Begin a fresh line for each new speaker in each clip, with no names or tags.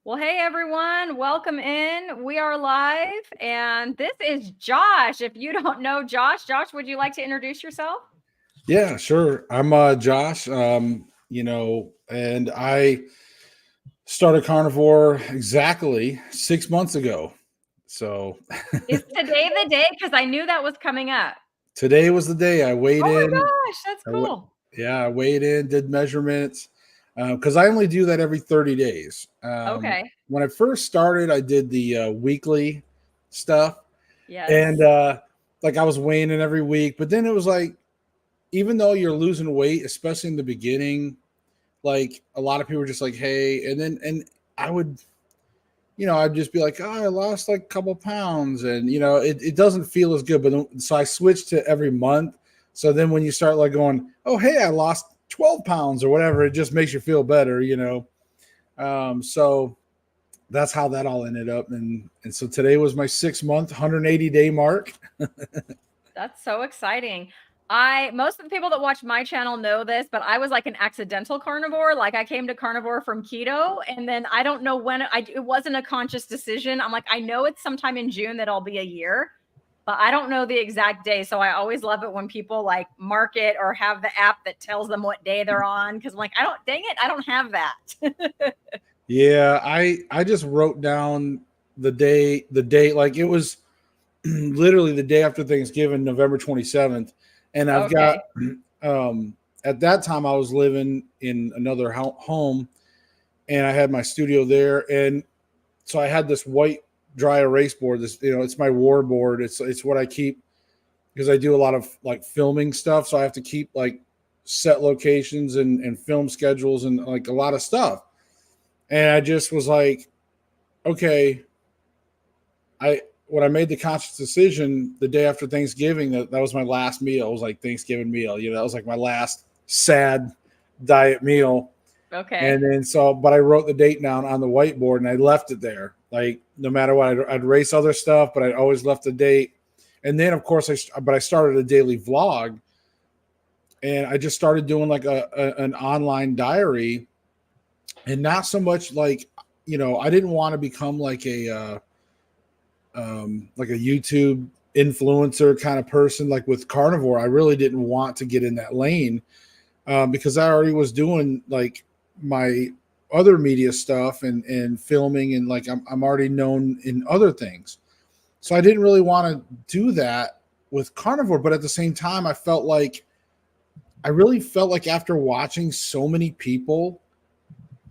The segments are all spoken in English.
Well, hey everyone, welcome in. We are live, and this is Josh. If you don't know Josh, would you like to introduce yourself?
Yeah, sure. I'm Josh. And I started Carnivore exactly 6 months ago. So
Is today the day? Because I knew that was coming up.
today was the day I weighed
Oh my
in.
gosh, that's
I w-
cool.
yeah, I weighed in, did measurements because I only do that every 30 days.
Okay.
When I first started, I did the weekly stuff, and
Yes.
like I was weighing in every week. But then it was like, even though you're losing weight, especially in the beginning, like a lot of people were just like, hey, and I would, I'd just be like, oh, I lost like a couple pounds, and it doesn't feel as good. But so I switched to every month. So then when you start like going, oh, hey, I lost 12 pounds or whatever, it just makes you feel better. So that's how that all ended up. And so today was my 6 month, 180-day mark.
That's so exciting. I most of the people that watch my channel know this, but I was like an accidental carnivore. Like I came to carnivore from keto, and then I don't know when it wasn't a conscious decision. I'm like, I know it's sometime in June that I'll be a year, but I don't know the exact day. So I always love it when people like mark it or have the app that tells them what day they're on. Cause I'm like, dang it, I don't have that.
Yeah, I just wrote down the date like it was literally the day after Thanksgiving, November 27th. And I've got,
Okay.
um, at that time, I was living in another home, and I had my studio there. And so I had this white dry erase board. It's my war board. It's what I keep because I do a lot of like filming stuff. So I have to keep like set locations and film schedules and like a lot of stuff. And I just was like, okay, I when I made the conscious decision the day after Thanksgiving that was my last meal. It was like Thanksgiving meal. That was like my last sad diet meal.
Okay.
And then but I wrote the date down on the whiteboard and I left it there. Like no matter what, I'd erase other stuff, but I always left the date. And then of course I started a daily vlog, and I just started doing like an online diary, and not so much like I didn't want to become like a YouTube influencer kind of person. Like with Carnivore, I really didn't want to get in that lane because I already was doing like my other media stuff and filming, and like I'm already known in other things. So I didn't really want to do that with Carnivore. But at the same time, I really felt like after watching so many people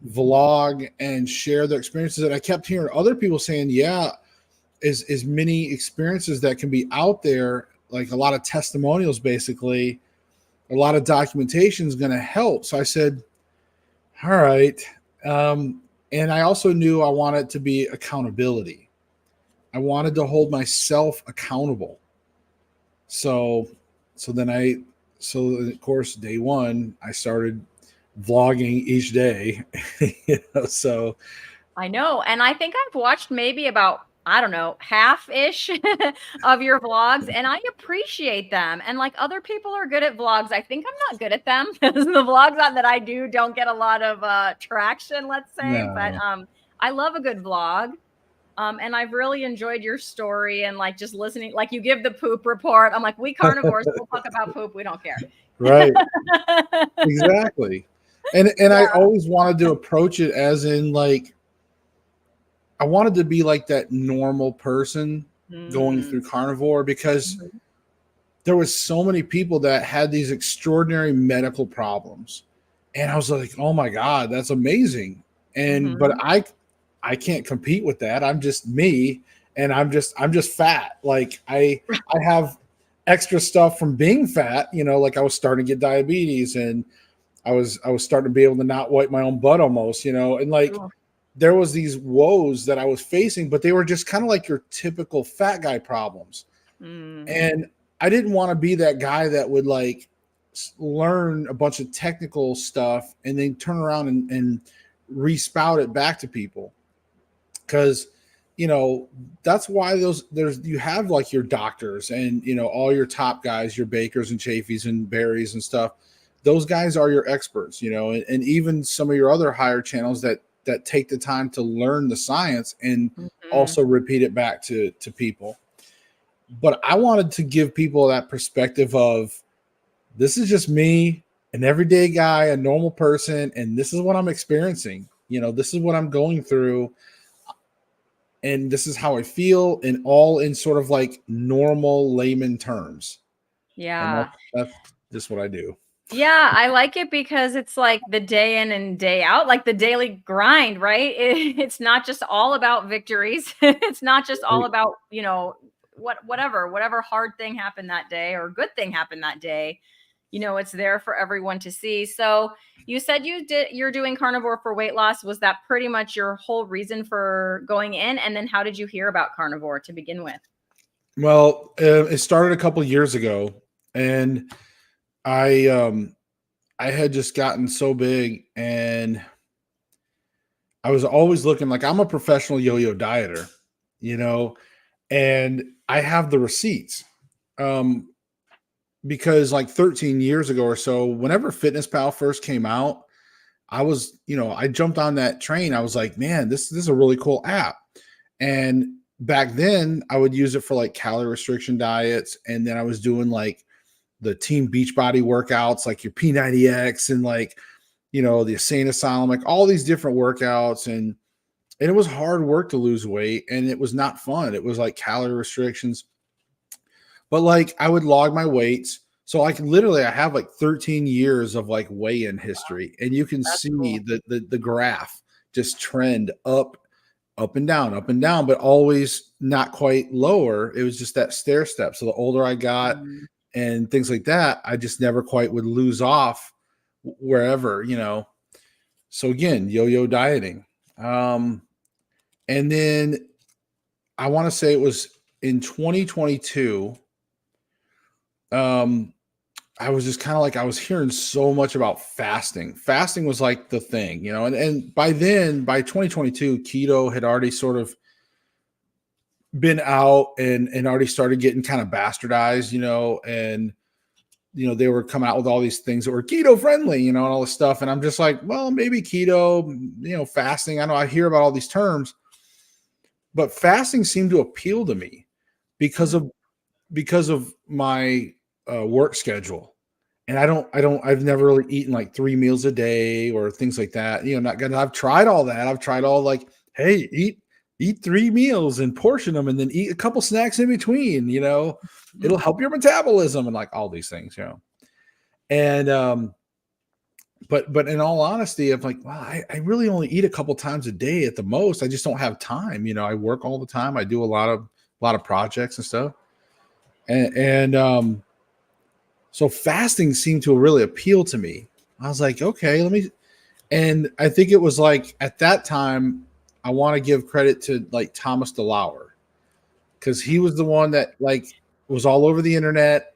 vlog and share their experiences, that I kept hearing other people saying, yeah, as many experiences that can be out there, like a lot of testimonials, basically a lot of documentation is going to help. So I said, all right. um, and I also knew I wanted to be accountability. I wanted to hold myself accountable. So so then i so of course day one I started vlogging each day. So
I know. And I think I've watched maybe about, I don't know, half-ish of your vlogs, and I appreciate them. And like other people are good at vlogs. I think I'm not good at them because the vlogs that I do don't get a lot of traction, let's say. But
no.
I love a good vlog. And I've really enjoyed your story and like just listening. Like you give the poop report. I'm like, we carnivores, we'll talk about poop. We don't care.
Right, exactly. And I
Yeah.
always wanted to approach it as in like I wanted to be like that normal person going
Mm.
through Carnivore, because
Mhm.
there was so many people that had these extraordinary medical problems, and I was like, oh my god, that's amazing. And but
Mhm.
I can't compete with that. I'm just me, and I'm just fat. Like I have extra stuff from being fat. Like I was starting to get diabetes, and I was starting to be able to not wipe my own butt almost. And like
Ooh.
there was these woes that I was facing, but they were just kind of like your typical fat guy problems.
Mm.
And I didn't want to be that guy that would like learn a bunch of technical stuff and then turn around and respout it back to people. Because you know that's why there's you have like your doctors and all your top guys, your bakers and chafies and berries and stuff. Those guys are your experts, and even some of your other higher channels that that take the time to learn the science and
Mhm.
also repeat it back to people. But I wanted to give people that perspective of, this is just me, an everyday guy, a normal person, and this is what I'm experiencing. This is what I'm going through, and this is how I feel, and all in sort of like normal layman terms. And
Yeah.
that's just what I do.
Yeah, I like it because it's like the day in and day out, like the daily grind, right? It's not just all about victories. It's not just all
Right.
about, whatever hard thing happened that day or good thing happened that day. It's there for everyone to see. So, you said you're doing carnivore for weight loss. Was that pretty much your whole reason for going in? And then how did you hear about carnivore to begin with?
Well, it started a couple years ago, and I had just gotten so big, and I was always looking, like, I'm a professional yo-yo dieter, you know, and I have the receipts. Um, because like 13 years ago or so, whenever Fitness Pal first came out, I jumped on that train. I was like, man, this is a really cool app. And back then I would use it for like calorie restriction diets. And then I was doing like the Team Beachbody workouts, like your P90X and like, the Insane Asylum, like all these different workouts. And it was hard work to lose weight, and it was not fun. It was like calorie restrictions. But like I would log my weights. So like literally I have like 13 years of like weigh-in history, and you can
That's
see
cool.
the graph just trend up and down, but always not quite lower. It was just that stair step. So the older I got
Mm.
and things like that, I just never quite would lose off wherever. So again, yo-yo dieting. And then I want to say it was in 2022. Um, I was just kind of like, I was hearing so much about fasting. Fasting was like the thing, and by then, by 2022, keto had already sort of been out and already started getting kind of bastardized, and they were coming out with all these things that were keto friendly, and all this stuff. And I'm just like, well, maybe keto, fasting. I know I hear about all these terms, but fasting seemed to appeal to me because
Mm.
of my work schedule. And I've never really eaten like 3 meals a day or things like that. Not gonna, I've tried all that. I've tried all like, hey, eat 3 meals and portion them and then eat a couple snacks in between, it'll
Mhm.
help your metabolism and like all these things. And, but in all honesty, I'm like, wow, I really only eat a couple times a day at the most. I just don't have time. I work all the time. I do a lot of projects and stuff. And so fasting seemed to really appeal to me. I was like, okay, and I think it was like at that time, I want to give credit to like Thomas DeLauer, because he was the one that like was all over the internet,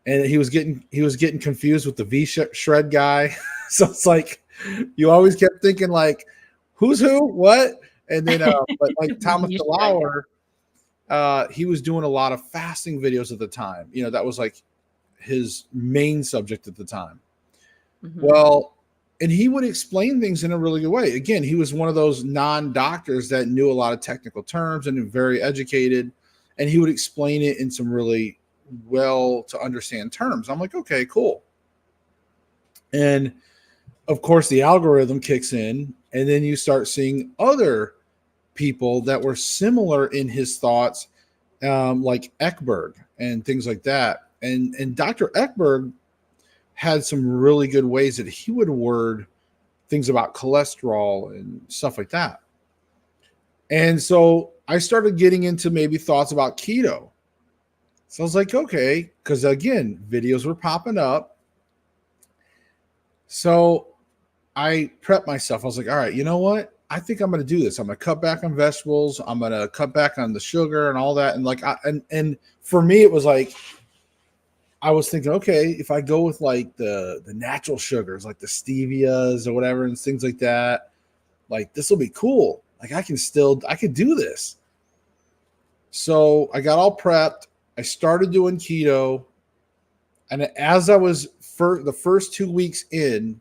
and he was getting confused with the shred guy. So it's like you always kept thinking like, who's who, what, and then but like Thomas
You should.
DeLauer, he was doing a lot of fasting videos at the time. That was like his main subject at the time.
Mhm.
Well, and he would explain things in a really good way. Again, he was one of those non-doctors that knew a lot of technical terms and very educated, and he would explain it in some really well to understand terms. I'm like, okay, cool. And of course, the algorithm kicks in, and then you start seeing other people that were similar in his thoughts, like Ekberg and things like that. And Dr. Ekberg had some really good ways that he would word things about cholesterol and stuff like that. And so I started getting into maybe thoughts about keto. So I was like, okay, because again, videos were popping up. So I prepped myself. I was like, all right, you know what? I think I'm going to do this. I'm going to cut back on vegetables. I'm going to cut back on the sugar and all that. And like, and for me, it was like, I was thinking, okay, if I go with like the natural sugars, like the stevias or whatever, and things like that, like this will be cool. Like I could do this. So I got all prepped. I started doing keto, and as I was for the first 2 weeks in,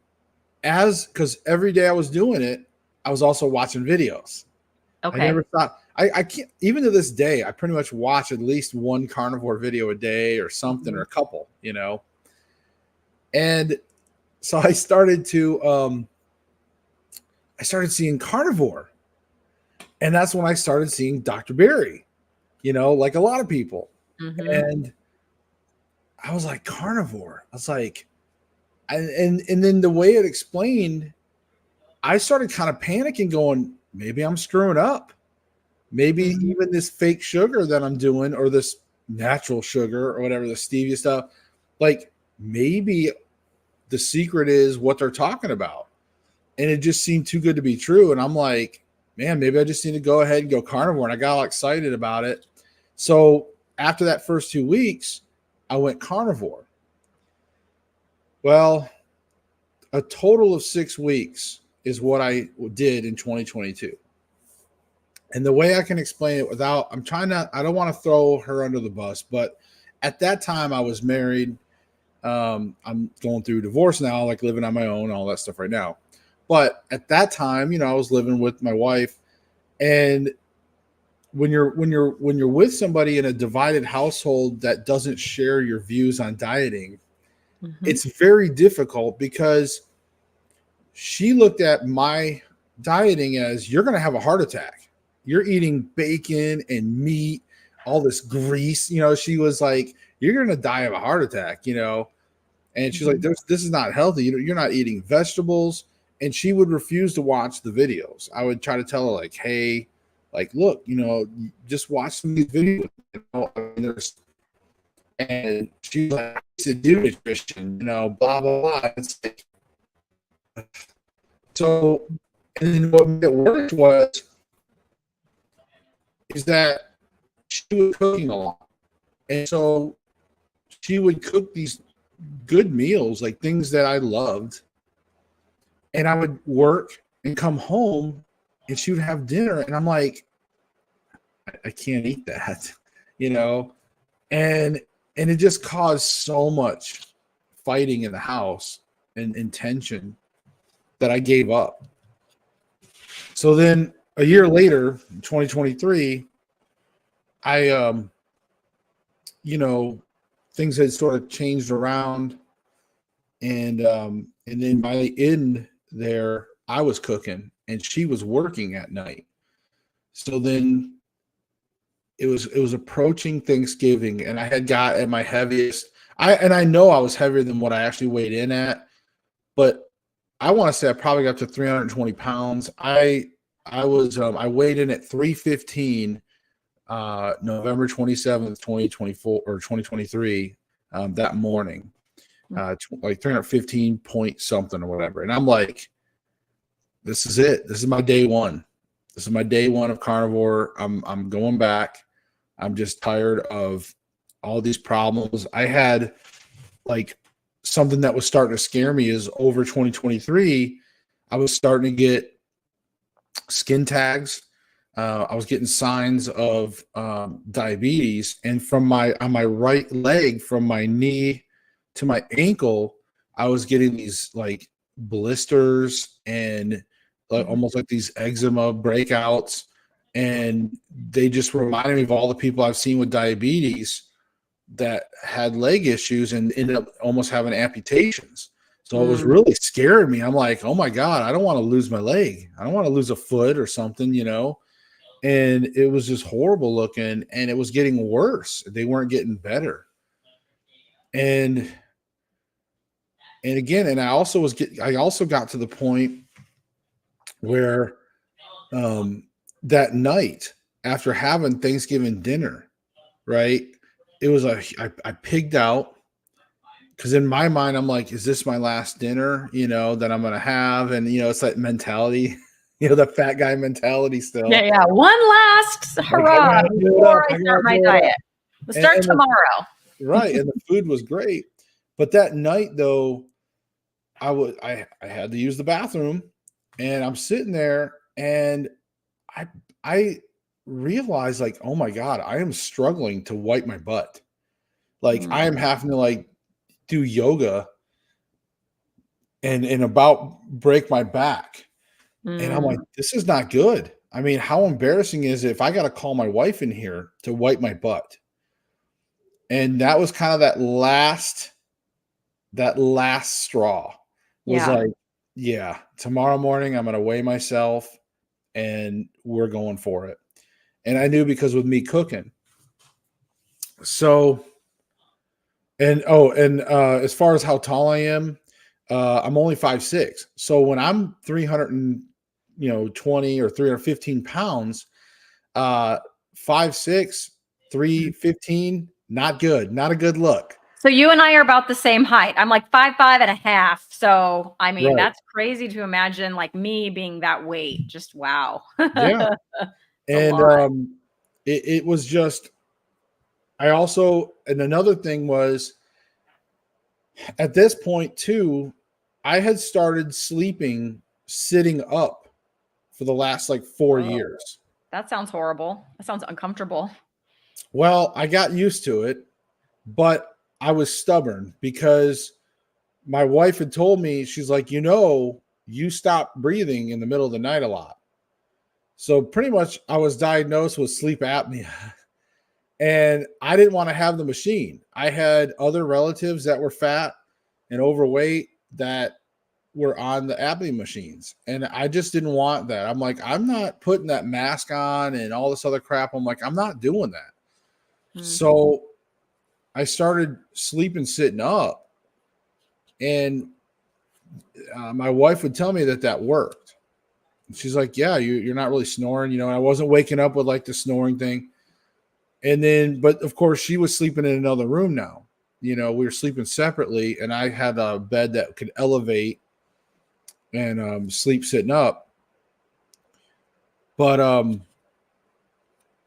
as because every day I was doing it, I was also watching videos. I
Okay.
never thought I can't, even to this day, I pretty much watch at least one carnivore video a day or something, or
Mhm.
a couple, And so I started seeing Carnivore. And that's when I started seeing Dr. Berry, like a lot of people.
Mhm.
And I was like, Carnivore. I was like, and then the way it explained, I started kind of panicking, going, maybe I'm screwing up. Maybe
Mhm.
even this fake sugar that I'm doing, or this natural sugar, or whatever, the stevia stuff, like maybe the secret is what they're talking about. And it just seemed too good to be true. And I'm like, man, maybe I just need to go ahead and go carnivore. And I got all excited about it. So after that first 2 weeks, I went carnivore. Well, a total of 6 weeks is what I did in 2022. And the way I can explain it without, I don't want to throw her under the bus, but at that time I was married. I'm going through divorce now, like living on my own, all that stuff right now. But at that time, I was living with my wife. And when you're with somebody in a divided household that doesn't share your views on dieting,
Mhm.
it's very difficult, because she looked at my dieting as, you're going to have a heart attack. You're eating bacon and meat, all this grease. She was like, you're going to die of a heart attack, And she's like,
Mhm.
this is not healthy. You're not eating vegetables. And she would refuse to watch the videos. I would try to tell her, like, hey, like, look, just watch some of these videos. And she's like, I used to do nutrition, blah, blah, blah. It's like, so, and then what made it worse is that she was cooking a lot. And so she would cook these good meals, like things that I loved. And I would work and come home, and she would have dinner. And I'm like, I can't eat that, you know? And it just caused so much fighting in the house and tension that I gave up. So then a year later, in 2023, I you know, things had sort of changed around, and then by the end there, I was cooking and she was working at night. So then it was approaching Thanksgiving, and I had got at my heaviest. I know I was heavier than what I actually weighed in at, but I want to say I probably got to 320 pounds. I weighed in at 315 November 27th, 2024 or 2023, that morning, like 315 point something or whatever. And I'm like, this is it. This is my day one. This is my day one of carnivore. I'm going back. I'm just tired of all these problems. I had, like, something that was starting to scare me is, over 2023, I was starting to get skin tags. I was getting signs of diabetes, and on my right leg, from my knee to my ankle, I was getting these, like, blisters, and like
Mhm.
almost like these eczema breakouts, and they just reminded me of all the people I've seen with diabetes that had leg issues and ended up almost having amputations. So it was
Mm.
really scaring me. I'm like, oh my God, I don't want to lose my leg. I don't want to lose a foot or something, And it was just horrible looking, and it was getting worse. They weren't getting better. And again, and I also got to the point where, um that night, after having Thanksgiving dinner, right? It was I pigged out, because in my mind, I'm like, is this my last dinner, that I'm gonna have? And it's that mentality, the fat guy mentality
Yeah,
still.
yeah. One last
Like, I
hurrah
gotta do it
before
up.
I
I
start
gotta
my
do it
diet.
up.
Let's
And,
start tomorrow.
right, and the food was great. But that night, though, I had to use the bathroom, and I'm sitting there, and I I realized, like, oh my God, I am struggling to wipe my butt. Like, I am
Mm.
having to, like, do yoga and about break my back. And I'm like,
Mm,
this is not good. I mean, how embarrassing is it if I got to call my wife in here to wipe my butt? And that was kind of that last straw was
yeah.
like, yeah, tomorrow morning I'm going to weigh myself and we're going for it. And I knew because with me cooking. So, as far as how tall I am, I'm only 5'6". So when I'm 300 and 20 or 315 pounds, uh 5'6", 315, not good, not a good look.
So you and I are about the same height. I'm like 5'5" So I mean,
Right.
that's crazy to imagine like me being that weight. Just wow.
Yeah.
It's a
And
lot.
it was just I also and another thing was at this point too, I had started sleeping sitting up for the last like 4
Oh,
years.
that sounds horrible. That sounds uncomfortable.
Well, I got used to it, but I was stubborn because my wife had told me, she's like, you stop breathing in the middle of the night a lot. So pretty much I was diagnosed with sleep apnea and I didn't want to have the machine. I had other relatives that were fat and overweight that were on the apnea machines. And I just didn't want that. I'm like, I'm not putting that mask on and all this other crap. I'm like, I'm not doing that.
Mm.
So I started sleeping sitting up, and my wife would tell me that worked. She's like, yeah, you're not really snoring, and I wasn't waking up with like the snoring thing. And then, but of course, she was sleeping in another room now. We were sleeping separately, and I had a bed that could elevate and sleep sitting up. But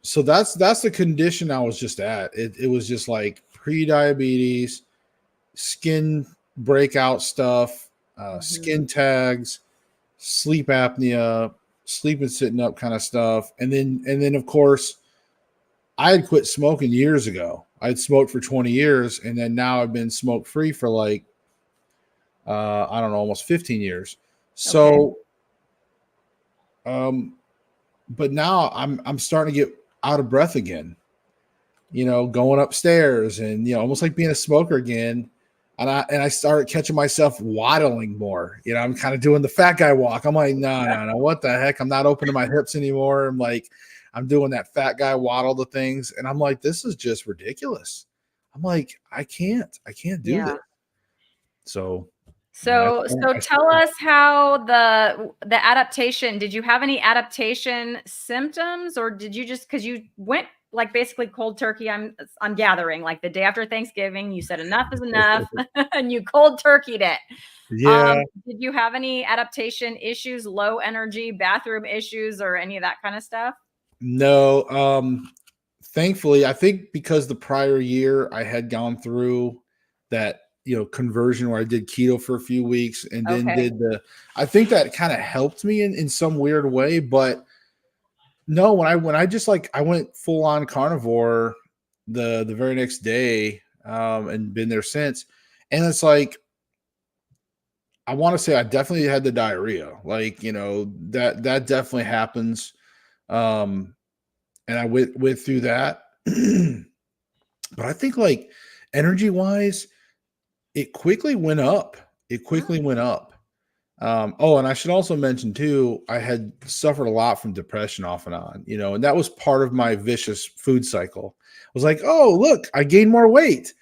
so that's the condition I was just at. It was just like pre-diabetes, skin breakout stuff,
Mhm.
skin tags, sleep apnea, sleeping sitting up kind of stuff. And then of course I had quit smoking years ago. I'd smoked for 20 years and then now I've been smoke free for like I don't know, almost 15 years.
Okay.
So um but now I'm starting to get out of breath again, going upstairs and almost like being a smoker again. And I started catching myself waddling more. I'm kind of doing the fat guy walk. I'm like, no, no, no, what the heck? I'm not opening my hips anymore. I'm doing that fat guy waddle the things, and I'm like, this is just ridiculous. I'm like, I can't do
Yeah.
this. So that's
So
I
tell
started.
us how the adaptation, did you have any adaptation symptoms or did you just cuz you went like basically cold turkey, I'm gathering like the day after Thanksgiving, you said enough is enough and you cold turkeyed it.
Yeah,
Did you have any adaptation issues, low energy, bathroom issues or any of that kind of stuff?
no. Thankfully, I think because the prior year I had gone through that, conversion where I did keto for a few weeks and then
Okay.
I think that kind of helped me in some weird way. But no, when I just like, I went full on carnivore the very next day, and been there since. And it's like, I want to say I definitely had the diarrhea. Like, that definitely happens. Um, and I went through that. But I think like energy wise, it quickly went up. It quickly
Oh,
went up. And I should also mention too, I had suffered a lot from depression off and on, and that was part of my vicious food cycle. I was like, oh, look, I gained more weight.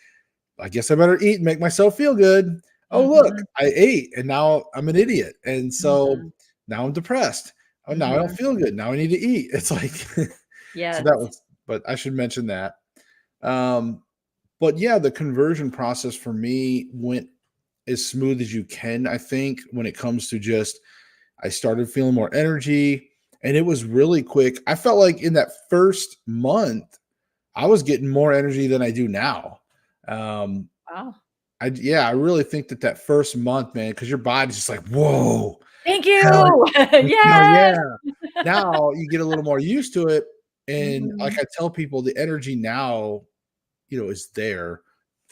I guess I better eat and make myself feel good. Oh, look,
mhm,
I ate and now I'm an idiot. And so
mhm,
now I'm depressed. Oh, now I don't
mhm.
feel good. Now I need to eat. It's like, so
Yes.
that was, but I should mention that. Um, but yeah, the conversion process for me went as smooth as you can, I think, when it comes to just I started feeling more energy and it was really quick. I felt like in that first month, I was getting more energy than I do now. Um,
Wow.
I really think that first month, man, because your body's just like, whoa,
Thank
hell,
you.
hell
Yes.
yeah. Now you get a little more used to it. And like
Mhm.
I tell people, the energy now, is there,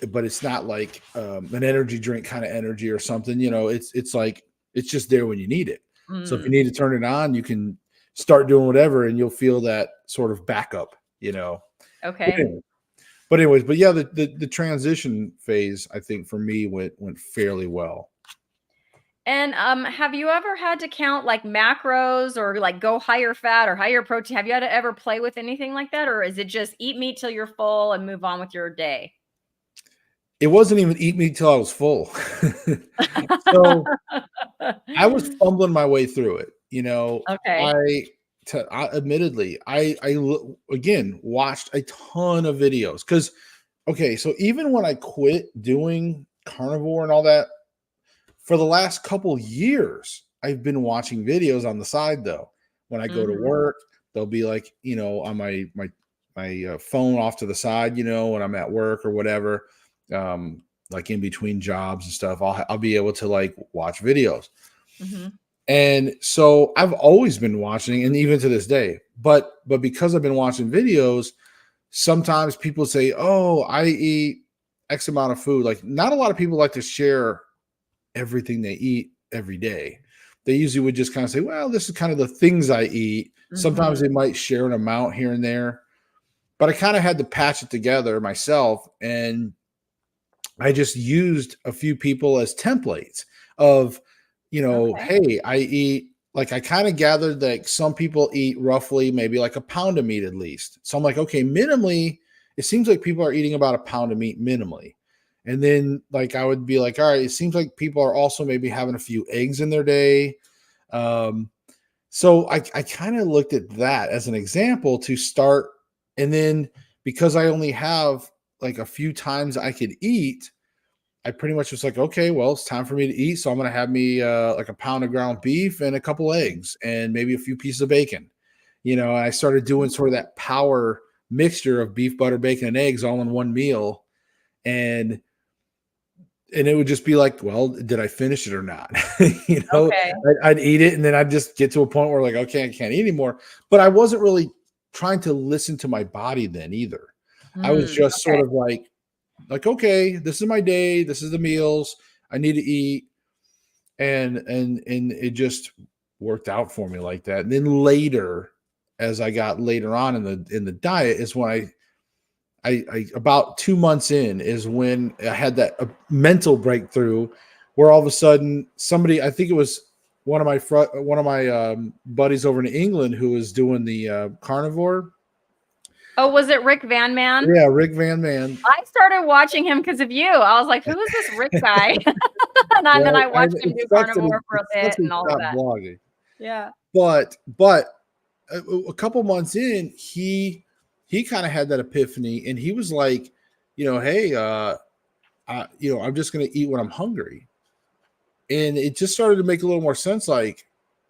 but it's not like an energy drink kind of energy or something. It's like it's just there when you need it. So if you
Mm,
need to turn it on, you can start doing whatever and you'll feel that sort of backup, you know. But
okay.
anyway, but yeah, the transition phase I think for me went fairly well.
And have you ever had to count like macros or like go higher fat or higher protein? Have you had to ever play with anything like that, or is it just eat meat till you're full and move on with your day?
It wasn't even eat me till I was full. So I was fumbling my way through it. You know,
Okay.
I, admittedly, again watched a ton of videos because, okay, so even when I quit doing carnivore and all that, for the last couple years, I've been watching videos on the side though. When I go to
Mhm.
work, they'll be like, you know, on my phone off to the side, you know, when I'm at work or whatever, like in between jobs and stuff, I'll be able to like watch videos.
Mhm.
And so I've always been watching, and even to this day, but because I've been watching videos, sometimes people say, "Oh, I eat X amount of food." Like, not a lot of people like to share everything they eat every day. They usually would just kind of say, "Well, this is kind of the things I eat." Sometimes
Mhm.
they might share an amount here and there, but I kind of had to patch it together myself, and I just used a few people as templates of, you know,
Okay.
hey, I eat, like, I kind of gathered that some people eat roughly maybe like a pound of meat at least. So I'm like, okay, minimally, it seems like people are eating about a pound of meat minimally. And then like I would be like, all right, it seems like people are also maybe having a few eggs in their day. Um, so I kind of looked at that as an example to start. And then because I only have like a few times I could eat, I pretty much was like, okay, well, it's time for me to eat. So I'm going to have me like a pound of ground beef and a couple eggs and maybe a few pieces of bacon. You know, I started doing sort of that power mixture of beef, butter, bacon, and eggs all in one meal. And it would just be like, well, did I finish it or not? You know,
Okay.
I'd eat it and then I'd just get to a point where like, okay, I can't eat anymore. But I wasn't really trying to listen to my body then either. I was
Mm,
just sort
okay.
of like, okay, this is my day, this is the meals I need to eat, and it just worked out for me like that. And then later, as I got later on in the diet, is when I about 2 months in is when I had that mental breakthrough, where all of a sudden somebody, I think it was one of my buddies over in England who was doing the carnivore.
Oh, was it Rick Van Man?
Yeah, Rick Van Man.
I started watching him because of you. I was like, "Who is this Rick guy?" And then
Right.
I watched him
It
do
sucks that
carnivore for a
it sucks
bit
that he
and all of
stopped
that.
blogging.
Yeah.
But a couple months in, he kind of had that epiphany, and he was like, you know, hey, I'm just going to eat when I'm hungry, and it just started to make a little more sense. Like,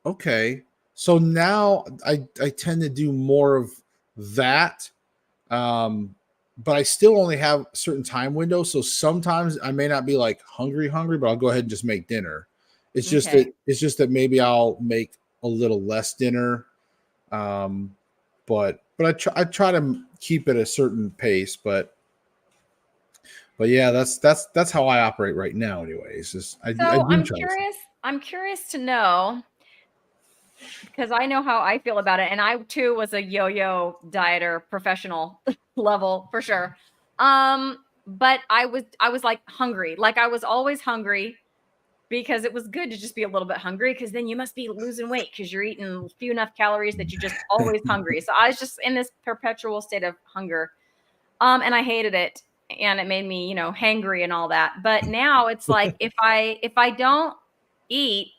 okay, so now I tend to do more of that, um, but I still only have certain time windows. So sometimes I may not be like hungry, but I'll go ahead and just make dinner.
Okay.
It's just that maybe I'll make a little less dinner, um, but I try to keep it a certain pace. But yeah, that's how I operate right now. Anyways, is I
So
do try to.
I'm curious to know because I know how I feel about it. And I too was a yo-yo dieter, professional level for sure. But I was like hungry. Like I was always hungry because it was good to just be a little bit hungry because then you must be losing weight because you're eating few enough calories that you just always hungry. So I was just in this perpetual state of hunger. And I hated it. And it made me, hangry and all that. But now it's like if I don't eat,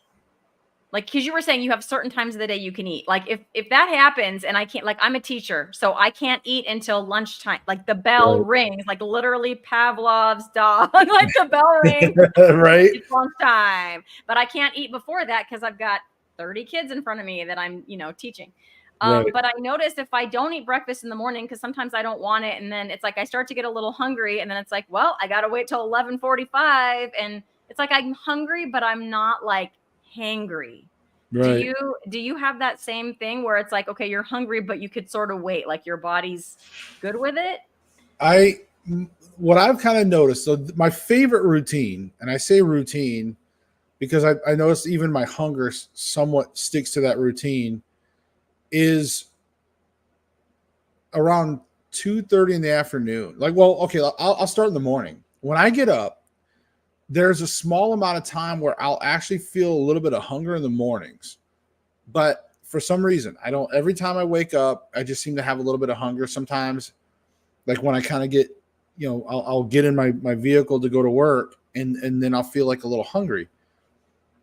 like, because you were saying you have certain times of the day you can eat. Like if that happens and I can't, like I'm a teacher, so I can't eat until lunchtime. Like the bell
Right.
rings, like literally Pavlov's dog. Like the bell rings,
Right.
it's lunchtime. But I can't eat before that because I've got 30 kids in front of me that I'm, teaching.
Right.
But I noticed if I don't eat breakfast in the morning, because sometimes I don't want it, and then it's like I start to get a little hungry, and then it's like, well, I gotta wait till 11:45, and it's like I'm hungry, but I'm not like hangry. Do
Right.
you do you have that same thing where it's like, okay, you're hungry, but you could sort of wait, like your body's good with it?
I what I've kind of noticed. So my favorite routine, and I say routine because I noticed even my hunger somewhat sticks to that routine, is around 2:30 in the afternoon. Like, well, okay, I'll start in the morning. When I get up, there's a small amount of time where I'll actually feel a little bit of hunger in the mornings. But for some reason, I don't, every time I wake up, I just seem to have a little bit of hunger sometimes. Like when I kind of get, I'll get in my vehicle to go to work, and then I'll feel like a little hungry,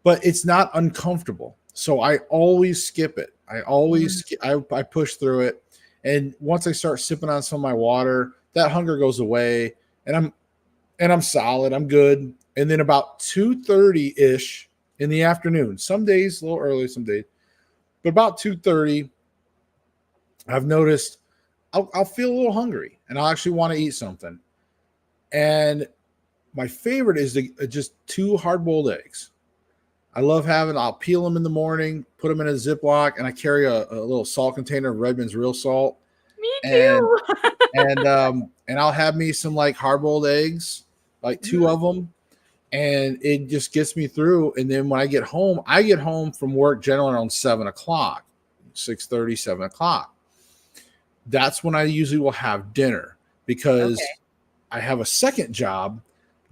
but it's not uncomfortable. So I always skip it. I always, I push through it. And once I start sipping on some of my water, that hunger goes away, and I'm solid. I'm good. And then about 2:30 ish in the afternoon, some days a little early, some days, but about 2:30, I've noticed I'll feel a little hungry, and I'll actually want to eat something. And my favorite is just two hard boiled eggs. I love having. I'll peel them in the morning, put them in a Ziploc, and I carry a little salt container of Redmond's real salt,
Me
and
too.
and I'll have me some like hard boiled eggs, like two of them, and it just gets me through. And then when I get home from work generally around 7 o'clock, 6:30, 7 o'clock. That's when I usually will have dinner,
Okay.
because I have a second job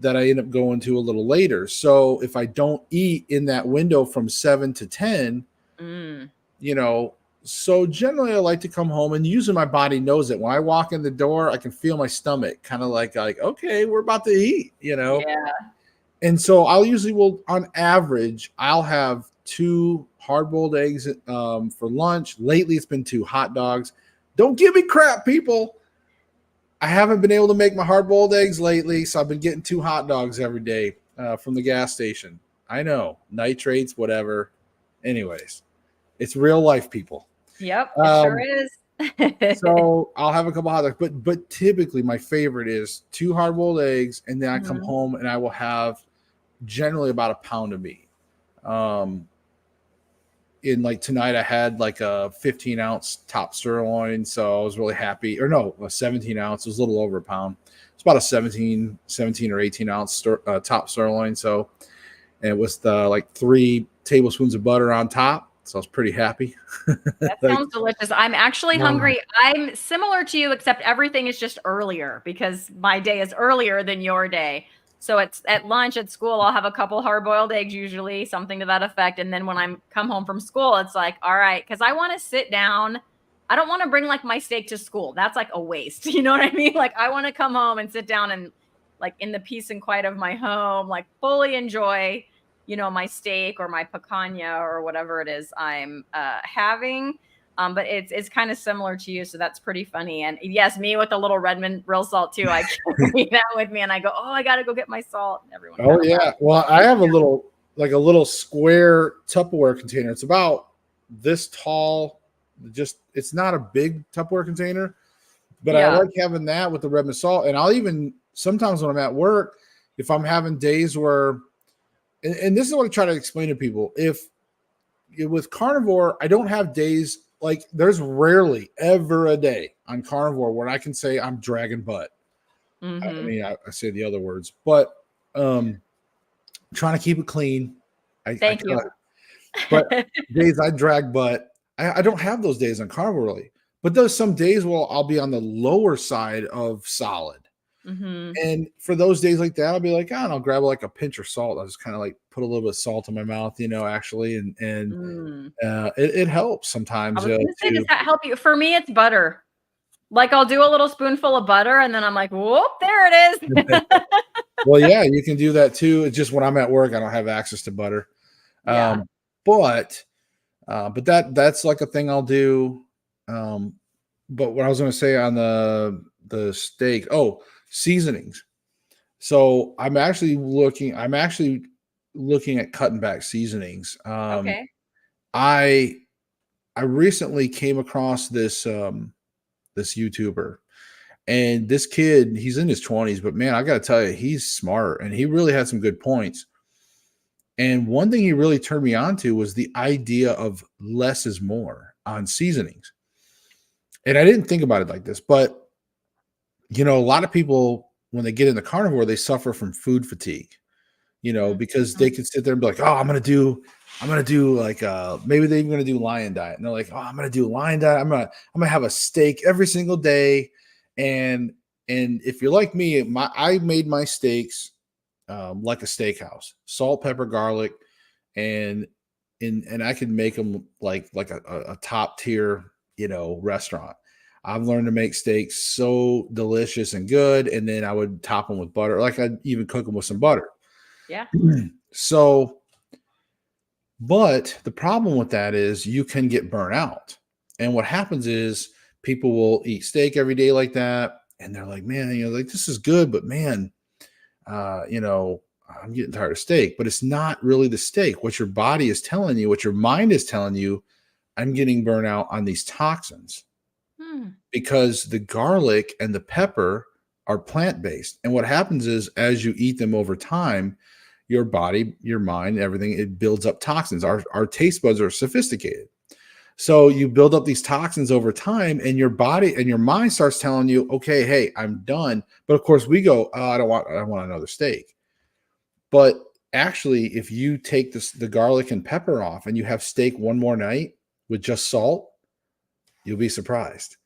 that I end up going to a little later. So if I don't eat in that window from 7 to 10,
Mm.
you know, so generally I like to come home, and usually my body knows it. When I walk in the door, I can feel my stomach kind of like, okay, we're about to eat.
Yeah.
And so on average, I'll have two hard-boiled eggs for lunch. Lately, it's been two hot dogs. Don't give me crap, people. I haven't been able to make my hard-boiled eggs lately, so I've been getting two hot dogs every day from the gas station. I know, nitrates, whatever. Anyways, it's real life, people.
Yep, it sure
Um,
is.
so I'll have a couple hot dogs, but typically my favorite is two hard-boiled eggs, and then I come
Mhm.
home and I will have generally about a pound of meat. Um, in like tonight, I had like a 15-ounce top sirloin, so I was really happy. Or no, a 17 ounce. It was a little over a pound. It's about a 17 or 18 ounce top sirloin. So, and it was the like 3 tablespoons of butter on top. So I was pretty happy.
That
Like,
sounds delicious. I'm actually
wow.
hungry. I'm similar to you, except everything is just earlier because my day is earlier than your day. So it's at lunch at school, I'll have a couple hard-boiled eggs, usually something to that effect. And then when I'm come home from school, it's like, all right, because I want to sit down. I don't want to bring like my steak to school. That's like a waste. You know what I mean? Like I want to come home and sit down and like in the peace and quiet of my home, like fully enjoy my steak or my picanha or whatever it is I'm having. But it's kind of similar to you, so that's pretty funny. And yes, me with a little Redmond real salt too. I carry that with me, and I go, oh, I got to go get my salt. And everyone kind
Oh
of laughs.
yeah. Well, I have a little square Tupperware container. It's about this tall. Just it's not a big Tupperware container, but I
Yeah.
like having that with the Redmond salt. And I'll even sometimes when I'm at work, if I'm having days where, and this is what I try to explain to people, if with carnivore, I don't have days like there's rarely ever a day on carnivore where I can say I'm dragging butt. I
Hmm.
mean, I say the other words, but um, trying to keep it clean. I
Thank you.
cut, but days I drag butt, I don't have those days on carnivore really. But there's some days where I'll be on the lower side of solid.
Hmm.
And for those days like that, I'll be like, oh, and I'll grab like a pinch of salt. I'll just kind of like put a little bit of salt in my mouth, actually. And
Mm.
it helps
I
sometimes
was gonna say, does
to.
that help you? For me, it's butter. Like I'll do a little spoonful of butter, and then I'm like, whoop, there it is.
Well, yeah, you can do that too. It's just when I'm at work, I don't have access to butter.
Yeah.
Um, but that's like a thing I'll do. Um, but what I was going to say on the steak, oh, seasonings. So I'm actually looking at cutting back seasonings.
Okay.
I I recently came across this YouTuber, and this kid, he's in his 20s, but man, I got to tell you, he's smart and he really had some good points. And one thing he really turned me on to was the idea of less is more on seasonings. And I didn't think about it like this, but a lot of people when they get into carnivore, they suffer from food fatigue.
Mhm.
because they could sit there and be like, oh, I'm gonna do like maybe they're even gonna do lion diet. And they're like, oh, I'm gonna do lion diet. I'm gonna have a steak every single day. And if you're like me, I made my steaks like a steakhouse, salt, pepper, garlic, and and I can make them like a top tier, restaurant. I've learned to make steaks so delicious and good, and then I would top them with butter. Like I'd even cook them with some butter.
Yeah.
So, but the problem with that is you can get burnt out. And what happens is people will eat steak every day like that, and they're like, man, like this is good, but man, uh, you know, I'm getting tired of steak. But it's not really the steak. What your body is telling you, what your mind is telling you, I'm getting burnt out on these toxins
Hmm.
because the garlic and the pepper are plant based. And what happens is as you eat them over time, your body, your mind, everything, it builds up toxins. Our taste buds are sophisticated. So you build up these toxins over time, and your body and your mind starts telling you, okay, hey, I'm done. But of course, we go, oh, I don't want another steak. But actually, if you take the garlic and pepper off and you have steak one more night with just salt, you'll be surprised.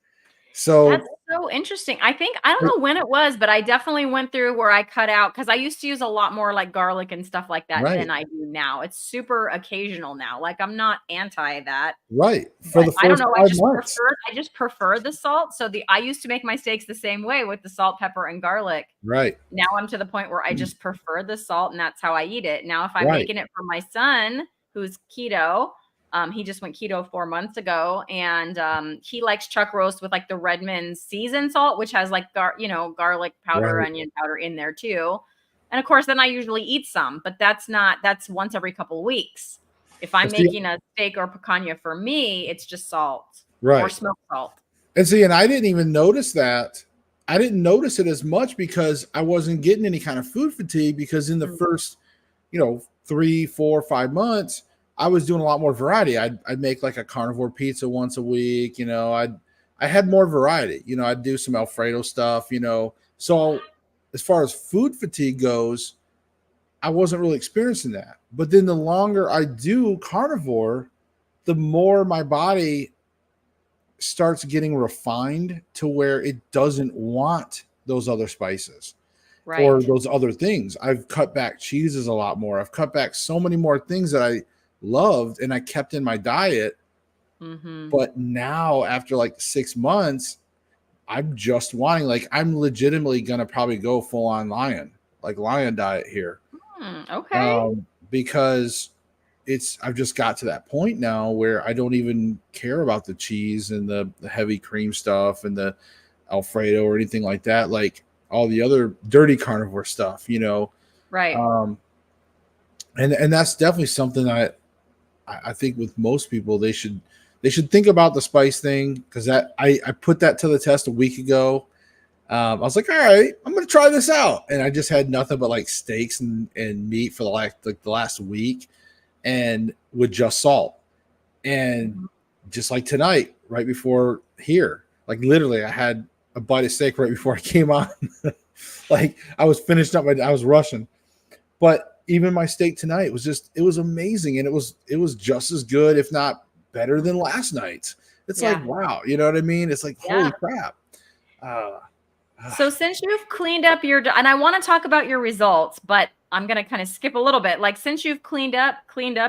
That's
So,
so interesting. I don't know when it was, but I definitely went through where I cut out because I used to use a lot more like garlic and stuff like that than
right,
I do now. It's super occasional now. Like I'm not anti that,
right. For
but
the
I don't
first
know.
5 months.
I just prefer the salt. So I used to make my steaks the same way with the salt, pepper, and garlic.
Right,
Now I'm to the point where I just prefer the salt and that's how I eat it. Now, if I'm
right,
making it for my son who's keto, he just went keto 4 months ago and he likes chuck roast with like the Redmond seasoned salt, which has like, garlic powder,
right.
onion powder in there too. And of course, then I usually eat some, but that's once every couple of weeks. If I'm
And see,
making a steak or picanha for me, it's just salt or
right.
smoked salt.
And I didn't even notice that. I didn't notice it as much because I wasn't getting any kind of food fatigue because in the
Mm.
first, 3, 4, 5 months, I was doing a lot more variety. I'd make like a carnivore pizza once a week. I had more variety. I'd do some Alfredo stuff. So as far as food fatigue goes, I wasn't really experiencing that. But then the longer I do carnivore, the more my body starts getting refined to where it doesn't want those other spices or
Right.
those other things. I've cut back cheeses a lot more. I've cut back so many more things that I loved and I kept in my diet.
Hmm.
But now, after like 6 months, I'm just wanting, like, I'm legitimately going to probably go full on like lion diet here.
Okay.
Because I've just got to that point now where I don't even care about the cheese and the heavy cream stuff and the Alfredo or anything like that. Like all the other dirty carnivore stuff.
Right.
Um, and that's definitely something I think with most people they should think about the spice thing because that I put that to the test a week ago. I was like, all right, I'm gonna try this out, and I just had nothing but like steaks and meat for the last week, and with just salt. And
Mhm.
just like tonight, right before here, like literally, I had a bite of steak right before I came on. Like I was finished up, I was rushing, but even my steak tonight it was amazing, and it was just as good, if not better than last night's. It's like
Yeah.
wow, you know what I mean? It's like
Yeah.
holy crap. Uh,
So since you've cleaned up and I want to talk about your results, but I'm going to kind of skip a little bit. Like since you've cleaned up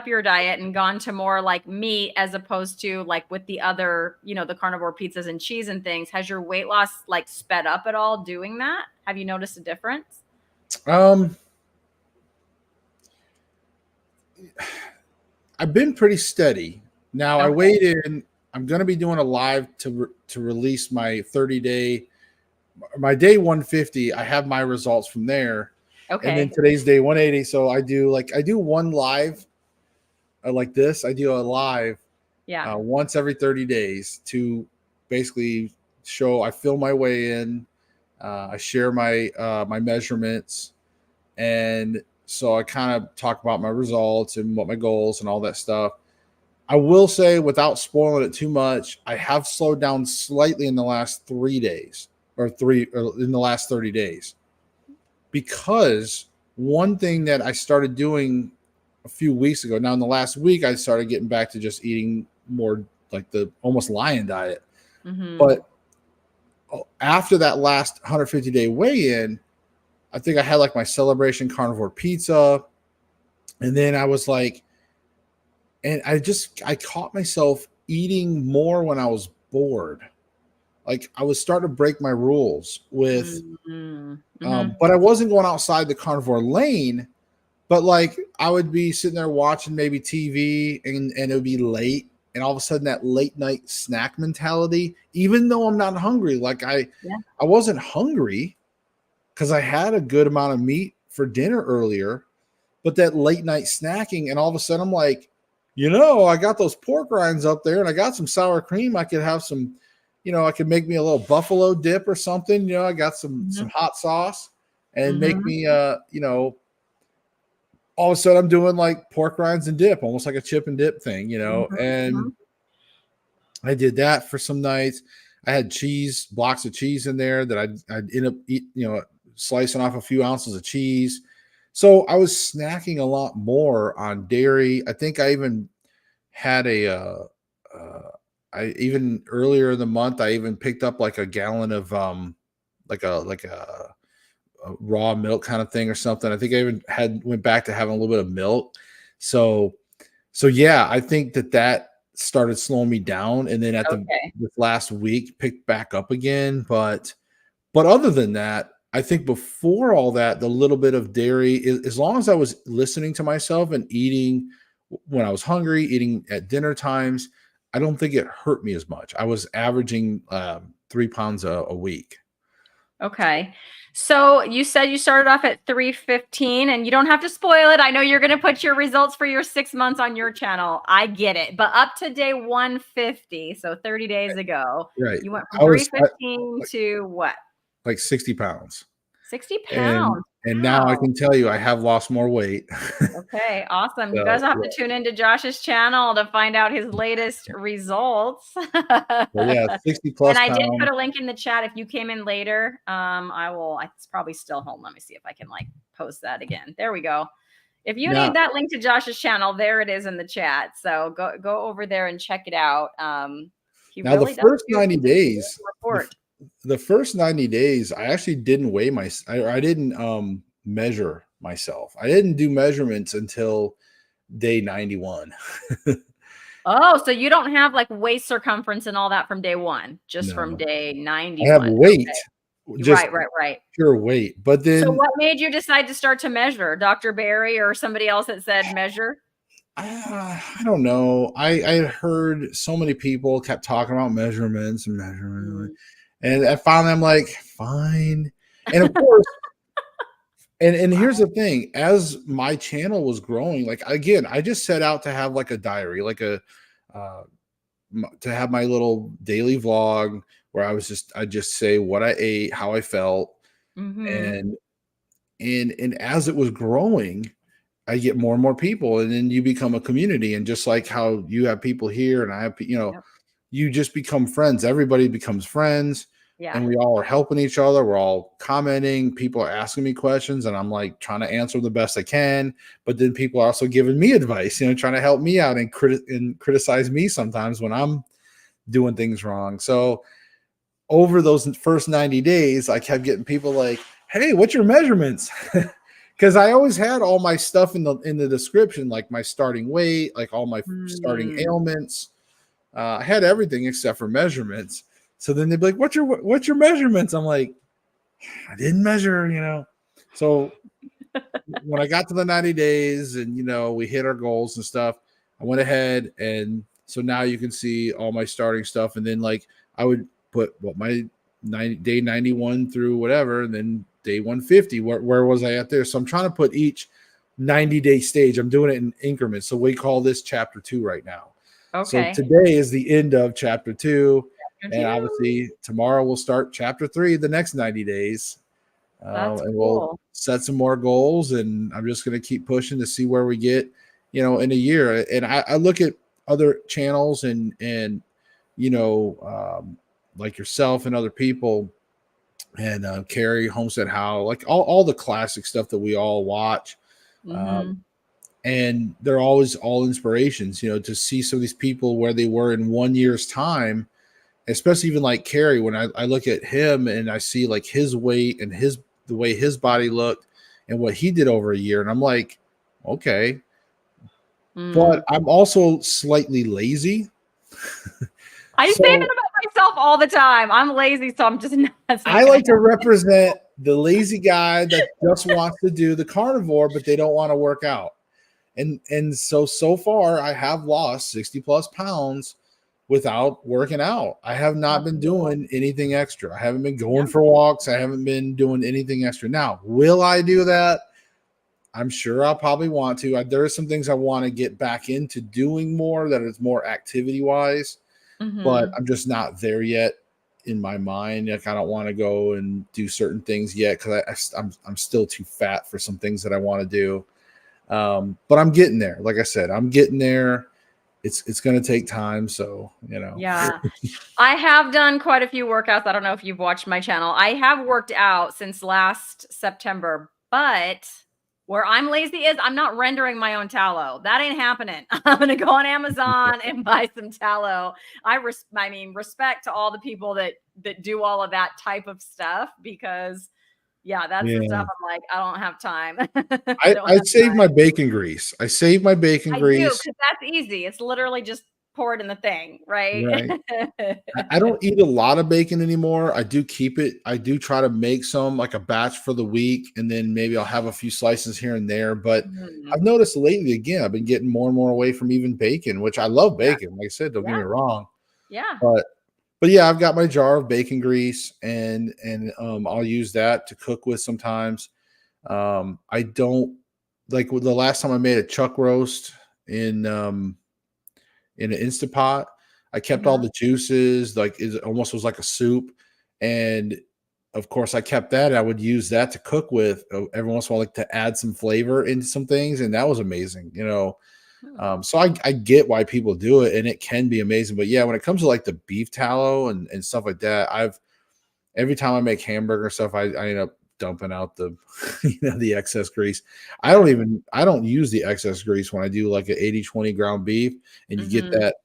your diet and gone to more like meat as opposed to like with the other, the carnivore pizzas and cheese and things, has your weight loss like sped up at all doing that? Have you noticed a difference?
um, I've been pretty steady. Now I
Okay.
weighed in. I'm going to be doing a live to release my 30-day, my day 150. I have my results from there, and then
Okay.
today's day 180. So I do one live like this. I do a live
Yeah.
once every 30 days to basically show I fill my way in. I share my measurements, and so I kind of talk about my results and what my goals and all that stuff. I will say, without spoiling it too much, I have slowed down slightly in the last 3 days or in the last 30 days because one thing that I started doing a few weeks ago. Now, in the last week, I started getting back to just eating more like the almost lion diet.
Mm-hmm.
But after that last 150-day weigh-in, I think I had like my celebration carnivore pizza, and then I was like, and I caught myself eating more when I was bored. Like I was starting to break my rules with,
Mm-hmm. Mm-hmm.
but I wasn't going outside the carnivore lane. But like I would be sitting there watching maybe TV, and it would be late, and all of a sudden that late night snack mentality, even though I'm not hungry, like
Yeah.
I wasn't hungry because I had a good amount of meat for dinner earlier, but that late night snacking, and all of a sudden I'm like, I got those pork rinds up there, and I got some sour cream. I could have some, I could make me a little buffalo dip or something. I got some
Mm-hmm.
hot sauce, and make
Mm-hmm.
me all of a sudden I'm doing like pork rinds and dip, almost like a chip and dip thing,
Mm-hmm.
and I did that for some nights. I had cheese, blocks of cheese in there that I'd end up slicing off a few ounces of cheese. So I was snacking a lot more on dairy. I think I even had uh, I even earlier in the month, I even picked up like a gallon of like a raw milk kind of thing or something. I think I even went back to having a little bit of milk. So yeah, I think that started slowing me down, and then at
Okay.
this last week picked back up again. But other than that, I think before all that, the little bit of dairy, as long as I was listening to myself and eating when I was hungry, eating at dinner times, I don't think it hurt me as much. I was averaging 3 pounds a week.
Okay. So you said you started off at 315, and you don't have to spoil it. I know you're going to put your results for your 6 months on your channel. I get it. But up to day 150, so 30 days ago,
Right.
you went from
I was
315 to what?
like 60 pounds.
60
And
pounds.
now I
Wow.
can tell you I have lost more weight.
Okay, awesome. You
So
guys have
yeah.
to tune into Josh's channel to find out his latest results.
So yeah, 60
And
plus
I did put
pounds.
a link in the chat. If you came in later, it's probably still home. Let me see if I can like post that again. There we go. If you
Now
need that link to Josh's channel, there it is in the chat. So go over there and check it out. He
now the
really does
first
do
90
he does
days,
report.
the first 90 days, I actually didn't weigh I didn't measure myself. I didn't do measurements until day 91.
Oh, so you don't have like waist circumference and all that from day one, just from
No.
day
I have
91.
weight,
Okay.
just
Right.
pure weight. But
So
then
what made you decide to start to measure? Dr. Barry or somebody else that said measure?
I don't know. I heard so many people kept talking about measurements and measurements.
Mm.
And I finally I'm like, fine. And of course, and here's the thing, as my channel was growing, like again, I just set out to have like a diary, like uh to have my little daily vlog where I just say what I ate, how I felt,
Mhm.
and and as it was growing, I get more and more people, and then you become a community, and just like how you have people here, and I have,
Yep.
you just become friends. Everybody becomes friends,
Yeah.
and we all are helping each other. We're all commenting. People are asking me questions, and I'm like trying to answer the best I can. But then people are also giving me advice, trying to help me out and criticize me sometimes when I'm doing things wrong. So over those first 90 days, I kept getting people like, "Hey, what's your measurements?" Because I always had all my stuff in the description, like my starting weight, like all my starting
Mm.
ailments. I had everything except for measurements. So then they'd be like, "What's your measurements?" I'm like, "I didn't measure." So when I got to the 90 days, and we hit our goals and stuff, I went ahead, and so now you can see all my starting stuff, and then like I would put what my day 91 through whatever, and then day 150, where was I at there? So I'm trying to put each 90-day stage. I'm doing it in increments. So we call this chapter 2 right now. So
Okay.
today is the end of chapter 2, and
Two.
obviously tomorrow we'll start chapter 3, the next 90 days,
That's
and we'll
cool.
set some more goals. And I'm just going to keep pushing to see where we get, in a year. And I look at other channels, and you know, like yourself and other people, and Carrie, Homestead How, like all the classic stuff that we all watch. Um,
Mhm.
and they're always all inspirations, to see some of these people where they were in 1 year's time, especially even like Carrie, when I look at him and I see like his weight and the way his body looked and what he did over a year. And I'm like, okay, but
Mm.
I'm also slightly lazy.
I say that
So
about myself all the time. I'm lazy, so I'm just not, it's
I
not gonna
like to
happen.
represent the lazy guy that just wants to do the carnivore, but they don't want to work out. And so far I have lost 60 plus pounds without working out. I have not
That's
been
cool.
doing anything extra. I haven't been
Yeah.
going for walks. I haven't been doing anything extra. Now, will I do that? I'm sure I'll probably want to. There are some things I want to get back into doing more that is more activity wise, but
Mhm.
I'm just not there yet in my mind. Like I don't want to go and do certain things yet because I'm still too fat for some things that I want to do. But I'm getting there. Like I said, I'm getting there. It's going to take time. So,
Yeah. I have done quite a few workouts. I don't know if you've watched my channel. I have worked out since last September, but where I'm lazy is I'm not rendering my own tallow. That ain't happening. I'm gonna go on Amazon and buy some tallow. I mean, respect to all the people that do all of that type of stuff because yeah, that's the stuff
yeah.
I'm like, I don't have time. I
I,
don't
I
have
save my
time.
bacon grease. I save my bacon
I do
grease.
because that's easy. It's literally just pour it in the thing, right?
Right. I don't eat a lot of bacon anymore. I do keep it. I do try to make some like a batch for the week, and then maybe I'll have a few slices here and there. But
Mhm.
I've noticed lately, again, I've been getting more and more away from even bacon, which I love
Yeah,
bacon. Like I said, don't get
yeah,
me wrong.
yeah.
But yeah, I've got my jar of bacon grease, and I'll use that to cook with sometimes. I don't like the last time I made a chuck roast in um in an Instapot. I kept all
Mhm.
the juices, like it almost was like a soup. And of course, I kept that. I would use that to cook with every once in a while, like to add some flavor into some things. And that was amazing.
Hmm.
So I get why people do it and it can be amazing. But yeah, when it comes to like the beef tallow and stuff like that, every time I make hamburger stuff, I end up dumping out the the excess grease.
Yeah.
I don't use the excess grease when I do like an 80-20 ground beef and you get
Mhm.
that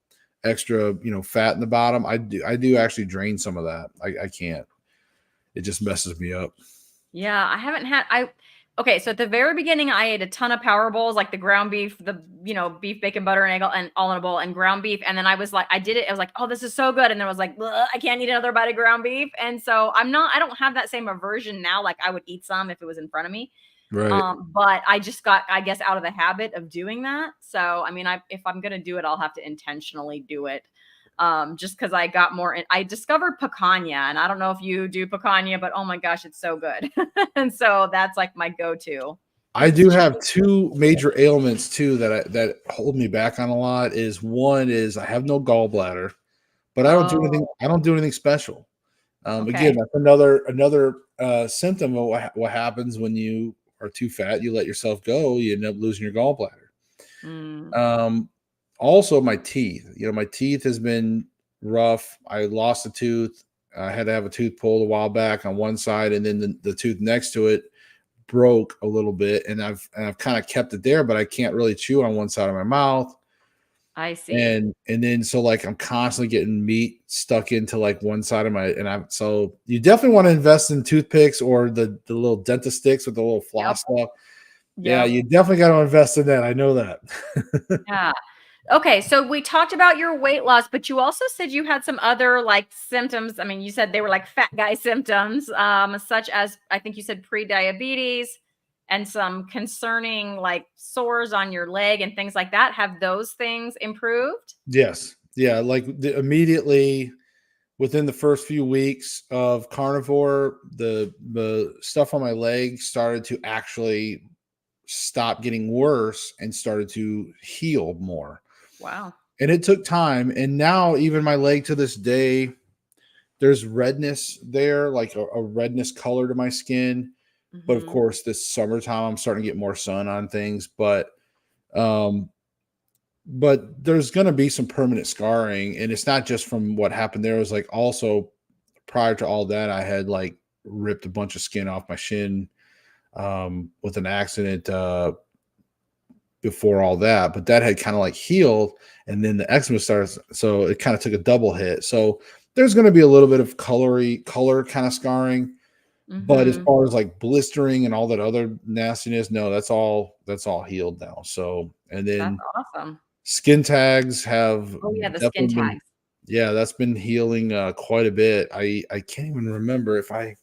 extra, fat in the bottom. I do actually drain some of that. I can't. It just messes me up.
Yeah, I haven't had I okay, so at the very beginning, I ate a ton of power bowls, like the ground beef, beef, bacon, butter, and egg, and all in a bowl, and ground beef. And then I was like, I did it. I was like, oh, this is so good. And then I was like, "Ugh, I can't eat another bite of ground beef. And so I don't have that same aversion now. Like I would eat some if it was in front of me.
Right.
But I just got, I guess, out of the habit of doing that. So, I mean, if I'm gonna do it, I'll have to intentionally do it. Just because I got more in, I discovered picanha, and I don't know if you do picanha, but oh my gosh, it's so good. And so that's like my go-to
I
because it's
do
cheap.
have two major ailments too that hold me back on a lot. Is one is I have no gallbladder, but
Oh,
I don't do anything special. Again,
okay.
that's another symptom of what happens when you are too fat. You let yourself go, you end up losing your gallbladder.
Mm,
Um, Also, my teeth. My teeth has been rough. I lost a tooth. I had to have a tooth pulled a while back on one side, and then the tooth next to it broke a little bit, and I've kind of kept it there, but I can't really chew on one side of my mouth.
I see.
And then so like I'm constantly getting meat stuck into like one side of my and I'm so you definitely want to invest in toothpicks or the little dentist sticks with the little
Yep.
floss stuff. Yeah,
Yep.
you definitely got to invest in that. I know that.
Yeah. Okay, so we talked about your weight loss, but you also said you had some other like symptoms. I mean, you said they were like fat guy symptoms, such as I think you said pre-diabetes and some concerning like sores on your leg and things like that. Have those things improved?
Yes. Yeah, like immediately within the first few weeks of carnivore, the stuff on my leg started to actually stop getting worse and started to heal more.
Wow.
And it took time. And now, even my leg to this day, there's redness there, like a redness color to my skin. But of
Hmm.
course, this summertime, I'm starting to get more sun on things. Um, but there's going to be some permanent scarring, and it's not just from what happened there. It was like also prior to all that, I had like ripped a bunch of skin off my shin with an accident before all that, but that had kind of like healed, and then the eczema starts, so it kind of took a double hit. So there's going to be a little bit of color kind of scarring, but as
Mhm.
far as like blistering and all that other nastiness, no, that's all healed now. So, and
That's
then
awesome.
skin tags have
Oh, yeah, the skin
definitely been,
tags.
yeah, that's been healing quite a bit. I can't even remember if I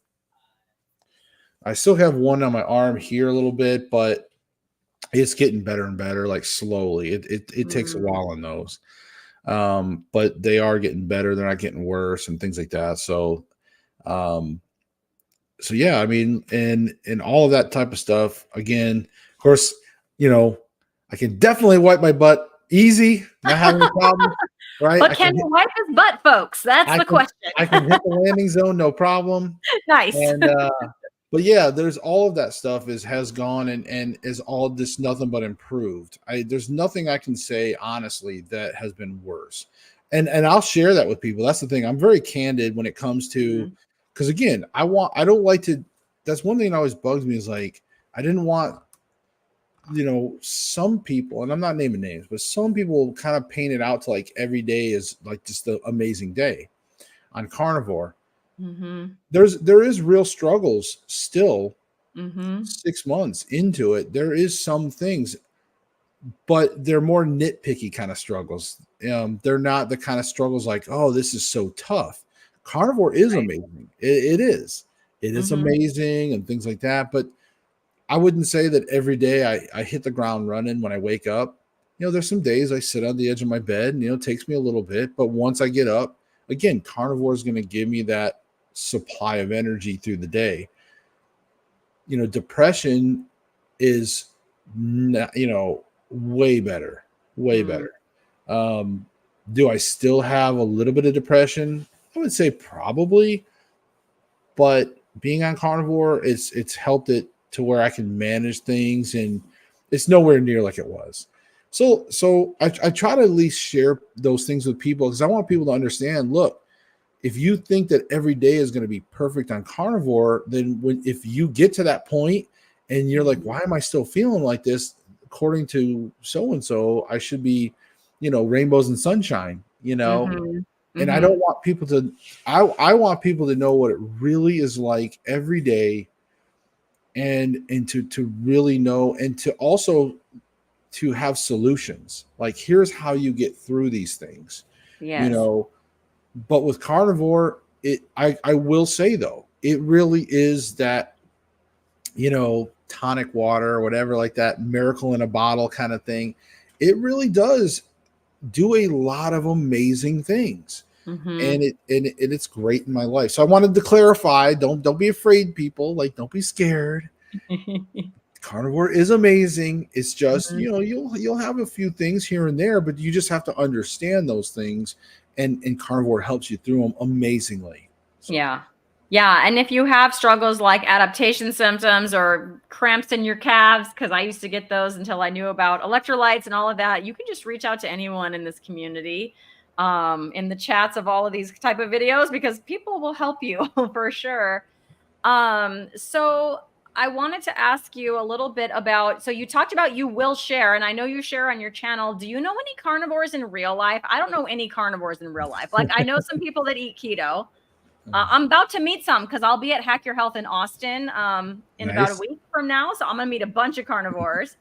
still have one on my arm here a little bit, but it's getting better and better, like slowly. It takes a
Mm,
while on those. But they are getting better. They're not getting worse and things like that. Um, so yeah, I mean, and all of that type of stuff. Again, of course, you know, I can definitely wipe my butt easy, not having a problem, right?
but can you wipe his butt, folks? That's
I
the
can
question.
I can hit the landing zone, no problem.
Nice.
And but yeah, there's all of that stuff has gone and is all just nothing but improved. There's nothing I can say honestly that has been worse. And I'll share that with people. That's the thing. I'm very candid when it comes to,
Mhm,
because again, I don't like to, that's one thing that always bugs me is like I didn't want, some people, and I'm not naming names, but some people kind of paint it out to like every day is like just the amazing day on carnivore.
mhm,
There is real struggles still
mhm,
6 months into it. There is some things, but they're more nitpicky kind of struggles. They're not the kind of struggles like, oh, this is so tough. Carnivore is
right.
amazing. It is. It is
Mhm,
amazing and things like that. But I wouldn't say that every day I hit the ground running when I wake up. There's some days I sit on the edge of my bed and, it takes me a little bit. But once I get up, again, carnivore is going to give me that supply of energy through the day. Depression is not, way better, way
mm,
better. Um, do I still have a little bit of depression? I would say probably, but being on carnivore, it's helped it to where I can manage things, and it's nowhere near like it was. So I try to at least share those things with people because I want people to understand. Look, if you think that every day is going to be perfect on carnivore, then if you get to that point and you're like,
mhm,
why am I still feeling like this? According to so and so, I should be, rainbows and sunshine.
mhm,
And I don't
mhm.
want people to. I want people to know what it really is like every day, and to really know, and to also to have solutions. Like, here's how you get through these things. You
Yes.
know, but with carnivore, I will say though, it really is that, tonic water or whatever, like that miracle in a bottle kind of thing. It really does do a lot of amazing things. And
Mhm.
it's great in my life. So I wanted to clarify, don't be afraid, people. Like, don't be scared. Carnivore is amazing. It's just,
Mhm.
you'll have a few things here and there, but you just have to understand those things, and carnivore helps you through them amazingly. So
Yeah. Yeah, and if you have struggles like adaptation symptoms or cramps in your calves, because I used to get those until I knew about electrolytes and all of that, you can just reach out to anyone in this community, in the chats of all of these type of videos because people will help you for sure. So I wanted to ask you a little bit about, so you talked about you will share, and I know you share on your channel. Do you know any carnivores in real life? I don't know any carnivores in real life. Like I know some people that eat keto. I'm about to meet some because I'll be at Hack Your Health in Austin in about a
nice.
week from now. So I'm gonna meet a bunch of carnivores.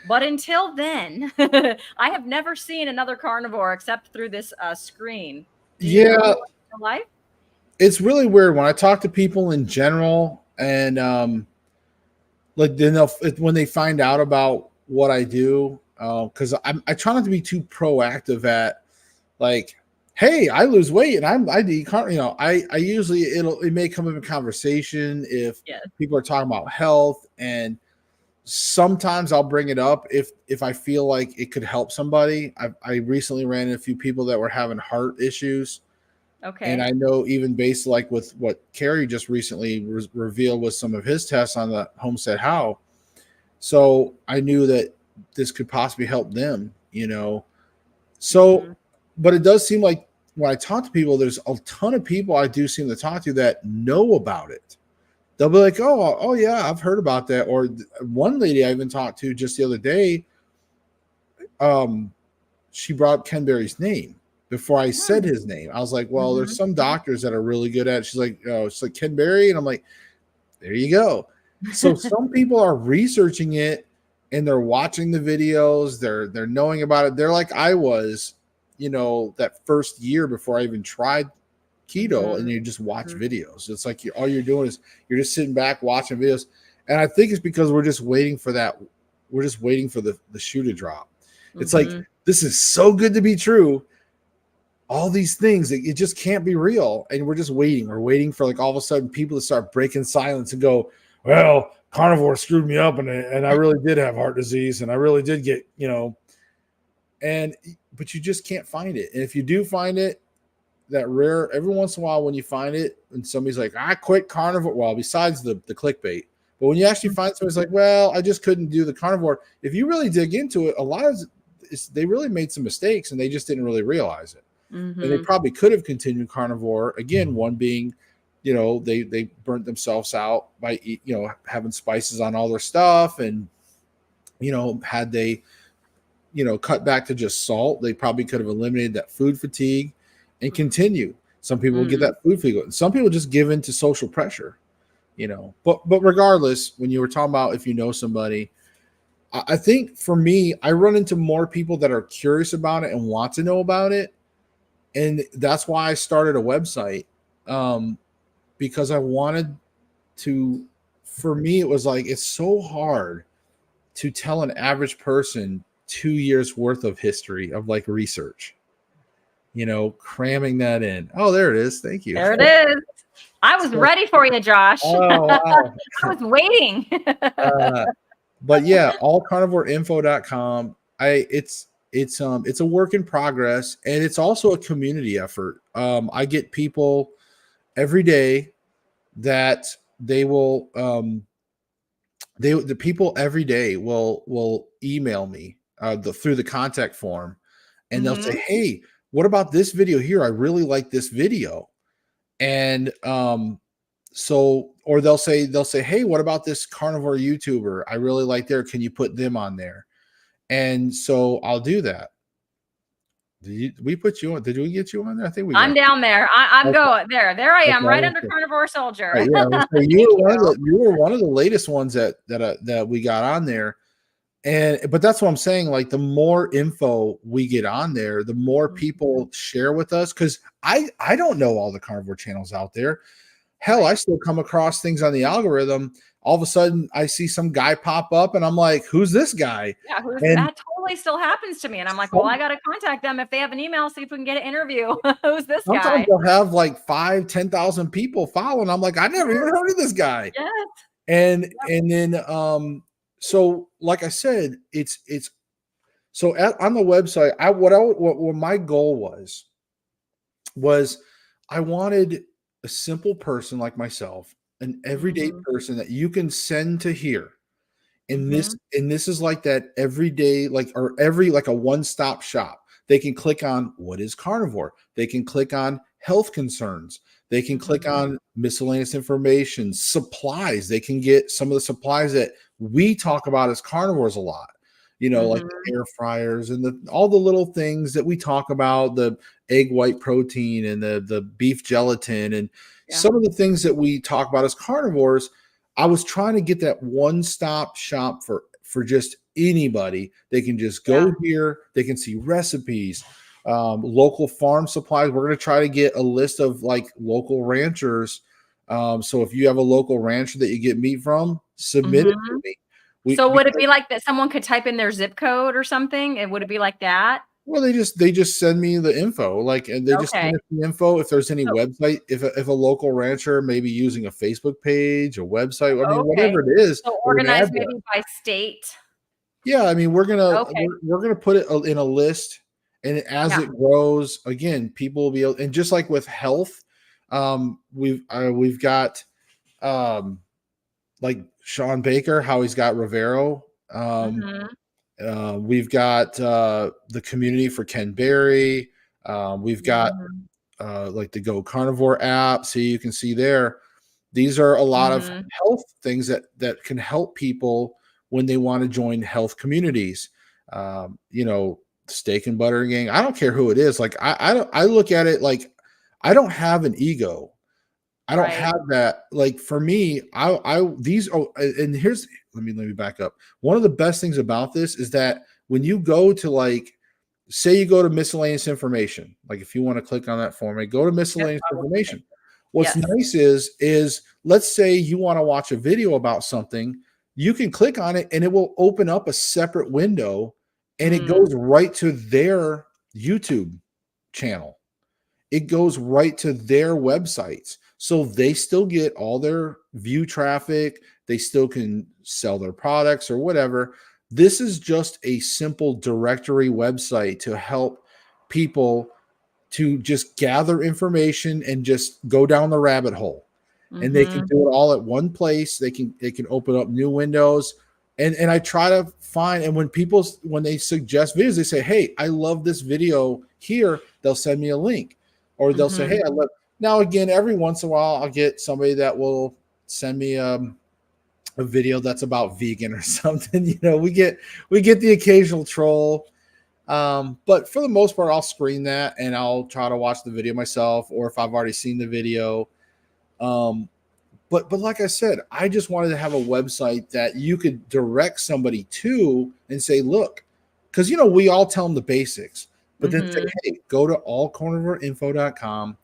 But until then, I have never seen another carnivore except through this screen. Do you know
Yeah,
anyone in real life?
it's really weird when I talk to people in general, and like then when they find out about what I do, because I try not to be too proactive at, like, hey, I lose weight and I eat I usually it may come up in conversation if
Yes.
people are talking about health, and sometimes I'll bring it up if I feel like it could help somebody. I recently ran into a few people that were having heart issues, and I
Okay.
know even based like with what Carrie just recently revealed with some of his tests on the Homestead How, so I knew that this could possibly help them. So,
Mhm.
but it does seem like when I talk to people, there's a ton of people I do seem to talk to that know about it. they'll be like, oh yeah, I've heard about that. Or one lady I even talked to just the other day, um, she brought up Ken Berry's name before I said
Hmm.
his name. I was like, well, there's
Mhm.
some doctors that are really good at it. She's like, oh, it's like Ken Berry. And I'm like, there you go. So some people are researching it and they're watching the videos, they're knowing about it. They're like I was, that first year before I even tried keto, and
Mhm.
you just watch
Mhm.
videos. It's like all you're doing is you're just sitting back watching videos. And I think it's because we're just waiting for that. We're just waiting for the shoe to drop. It's like
Mhm.
this is so good to be true. All these things, it just can't be real. And we're just waiting. We're waiting for like all of a sudden people to start breaking silence and go, well, carnivore screwed me up and I really did have heart disease and I really did get, and but you just can't find it. And if you do find it, that rare every once in a while when you find it and somebody's like, I quit carnivore. Well, besides the clickbait, but when you actually find somebody's like, well, I just couldn't do the carnivore. If you really dig into it, a lot of they really made some mistakes and they just didn't really realize it. And they
Mhm.
probably could have continued carnivore again. One being, they burnt themselves out by having spices on all their stuff, and had they cut back to just salt, they probably could have eliminated that food fatigue and continue. Some people get
Mhm.
that food fatigue. Some people just give in to social pressure. But regardless, when you were talking about if you know somebody, I think for me, I run into more people that are curious about it and want to know about it, and that's why I started a website, um, because I wanted to. For me, it was like it's so hard to tell an average person 2 years worth of history of like research, cramming that in. Oh, there it is. Thank you.
There it is. I was
So,
ready for you, Josh.
oh wow.
I was waiting.
Uh, but yeah, allcarnivoreinfo.com. It's a work in progress, and it's also a community effort. I get people every day that they will the people every day will email me through the contact form, and they'll say,
Mhm.
hey, what about this video here? I really like this video. And so, or they'll say, hey, what about this carnivore YouTuber? I really like their, can you put them on there? And so I'll do that. We put you on? Did we get you on there? I think we
I'm
got
down there. I'm
you. Okay.
going there. There I am, right
Okay.
under Carnivore
Right,
Soldier.
yeah, so you
Thank
were one of
you.
the latest ones that we got on there. And but that's what I'm saying. Like the more info we get on there, the more
Mhm.
people share with us. Because I don't know all the carnivore channels out there. Hell, I
Right.
still come across things on the algorithm. All of a sudden, I see some guy pop up, and I'm like, "Who's this guy?"
Yeah,
And
that totally still happens to me, and I'm like, "Well, I
some,
gotta contact them if they have an email, see if we can get an interview. Who's this
sometimes
guy?"
they'll have like 5, 10,000 people following. I'm like, I never even
Yes,
heard of this guy.
yes. Yep.
And then so like I said, it's so on the website, what my goal was I wanted a simple person like myself, an everyday
Mhm.
person that you can send to here.
Mhm.
And this is like that everyday, like, or every, like a one-stop shop. They can click on what is carnivore. They can click on health concerns. They can click
Mhm.
on miscellaneous information, supplies. They can get some of the supplies that we talk about as carnivores a lot. Like
Mhm.
the air fryers and all the little things that we talk about, the egg white protein and the beef gelatin and
Yeah.
some of the things that we talk about as carnivores. I was trying to get that one-stop shop for just anybody. They can just
Yeah.
go here. They can see recipes, local farm supplies. We're going to try to get a list of like local ranchers. So if you have a local rancher that you get meat from, submit it to
Mhm.
me. We
So would it
because
be like that someone could type in their zip code or something? And would it be like that?
Well, they just send me the info, like, and they just
Okay.
send us the info. If there's any
So
website, if a local rancher may be using a Facebook page, a website, I mean,
okay.
whatever it is,
So
or an
organized
address.
maybe by state.
Yeah, I mean,
Okay.
we're gonna put it in a list, and as
Yeah.
it grows, again, people will be able, and just like with health, we've got um like Sean Baker, how he's got Rivero.
Mhm.
We've got the community for Ken Berry. We've got
Mhm.
like the Go Carnivore app, so you can see there. These are a lot of
Mhm.
health things that can help people when they want to join health communities. You know, steak and butter gang. I don't care who it is. Like I look at it like I don't have an ego. I don't
Right.
have that. Like for me, these oh, and here's let me back up. One of the best things about this is that when you go to like say you go to miscellaneous information, like if you want to click on that for me, go to
Yep,
miscellaneous
I will say.
information. What's
Yes.
nice is let's say you want to watch a video about something, you can click on it and it will open up a separate window and it
Mm.
goes right to their YouTube channel. It goes right to their websites. So they still get all their view traffic. They still can sell their products or whatever. This is just a simple directory website to help people to just gather information and just go down the rabbit hole. And they can
Mhm.
do it all at one place. They can open up new windows. And I try to find, and when they suggest videos, they say, "Hey, I love this video here." They'll send me a link, or they'll say, "Hey,
Mhm.
I love." Now again, every once in a while, I'll get somebody that will send me a video that's about vegan or something. You know, we get the occasional troll, but for the most part, I'll screen that and I'll try to watch the video myself, or if I've already seen the video. Um, but like I said, I just wanted to have a website that you could direct somebody to and say, look, because you know we all tell them the basics, but then say,
Mhm.
hey, go to allcarnivoreinfo.com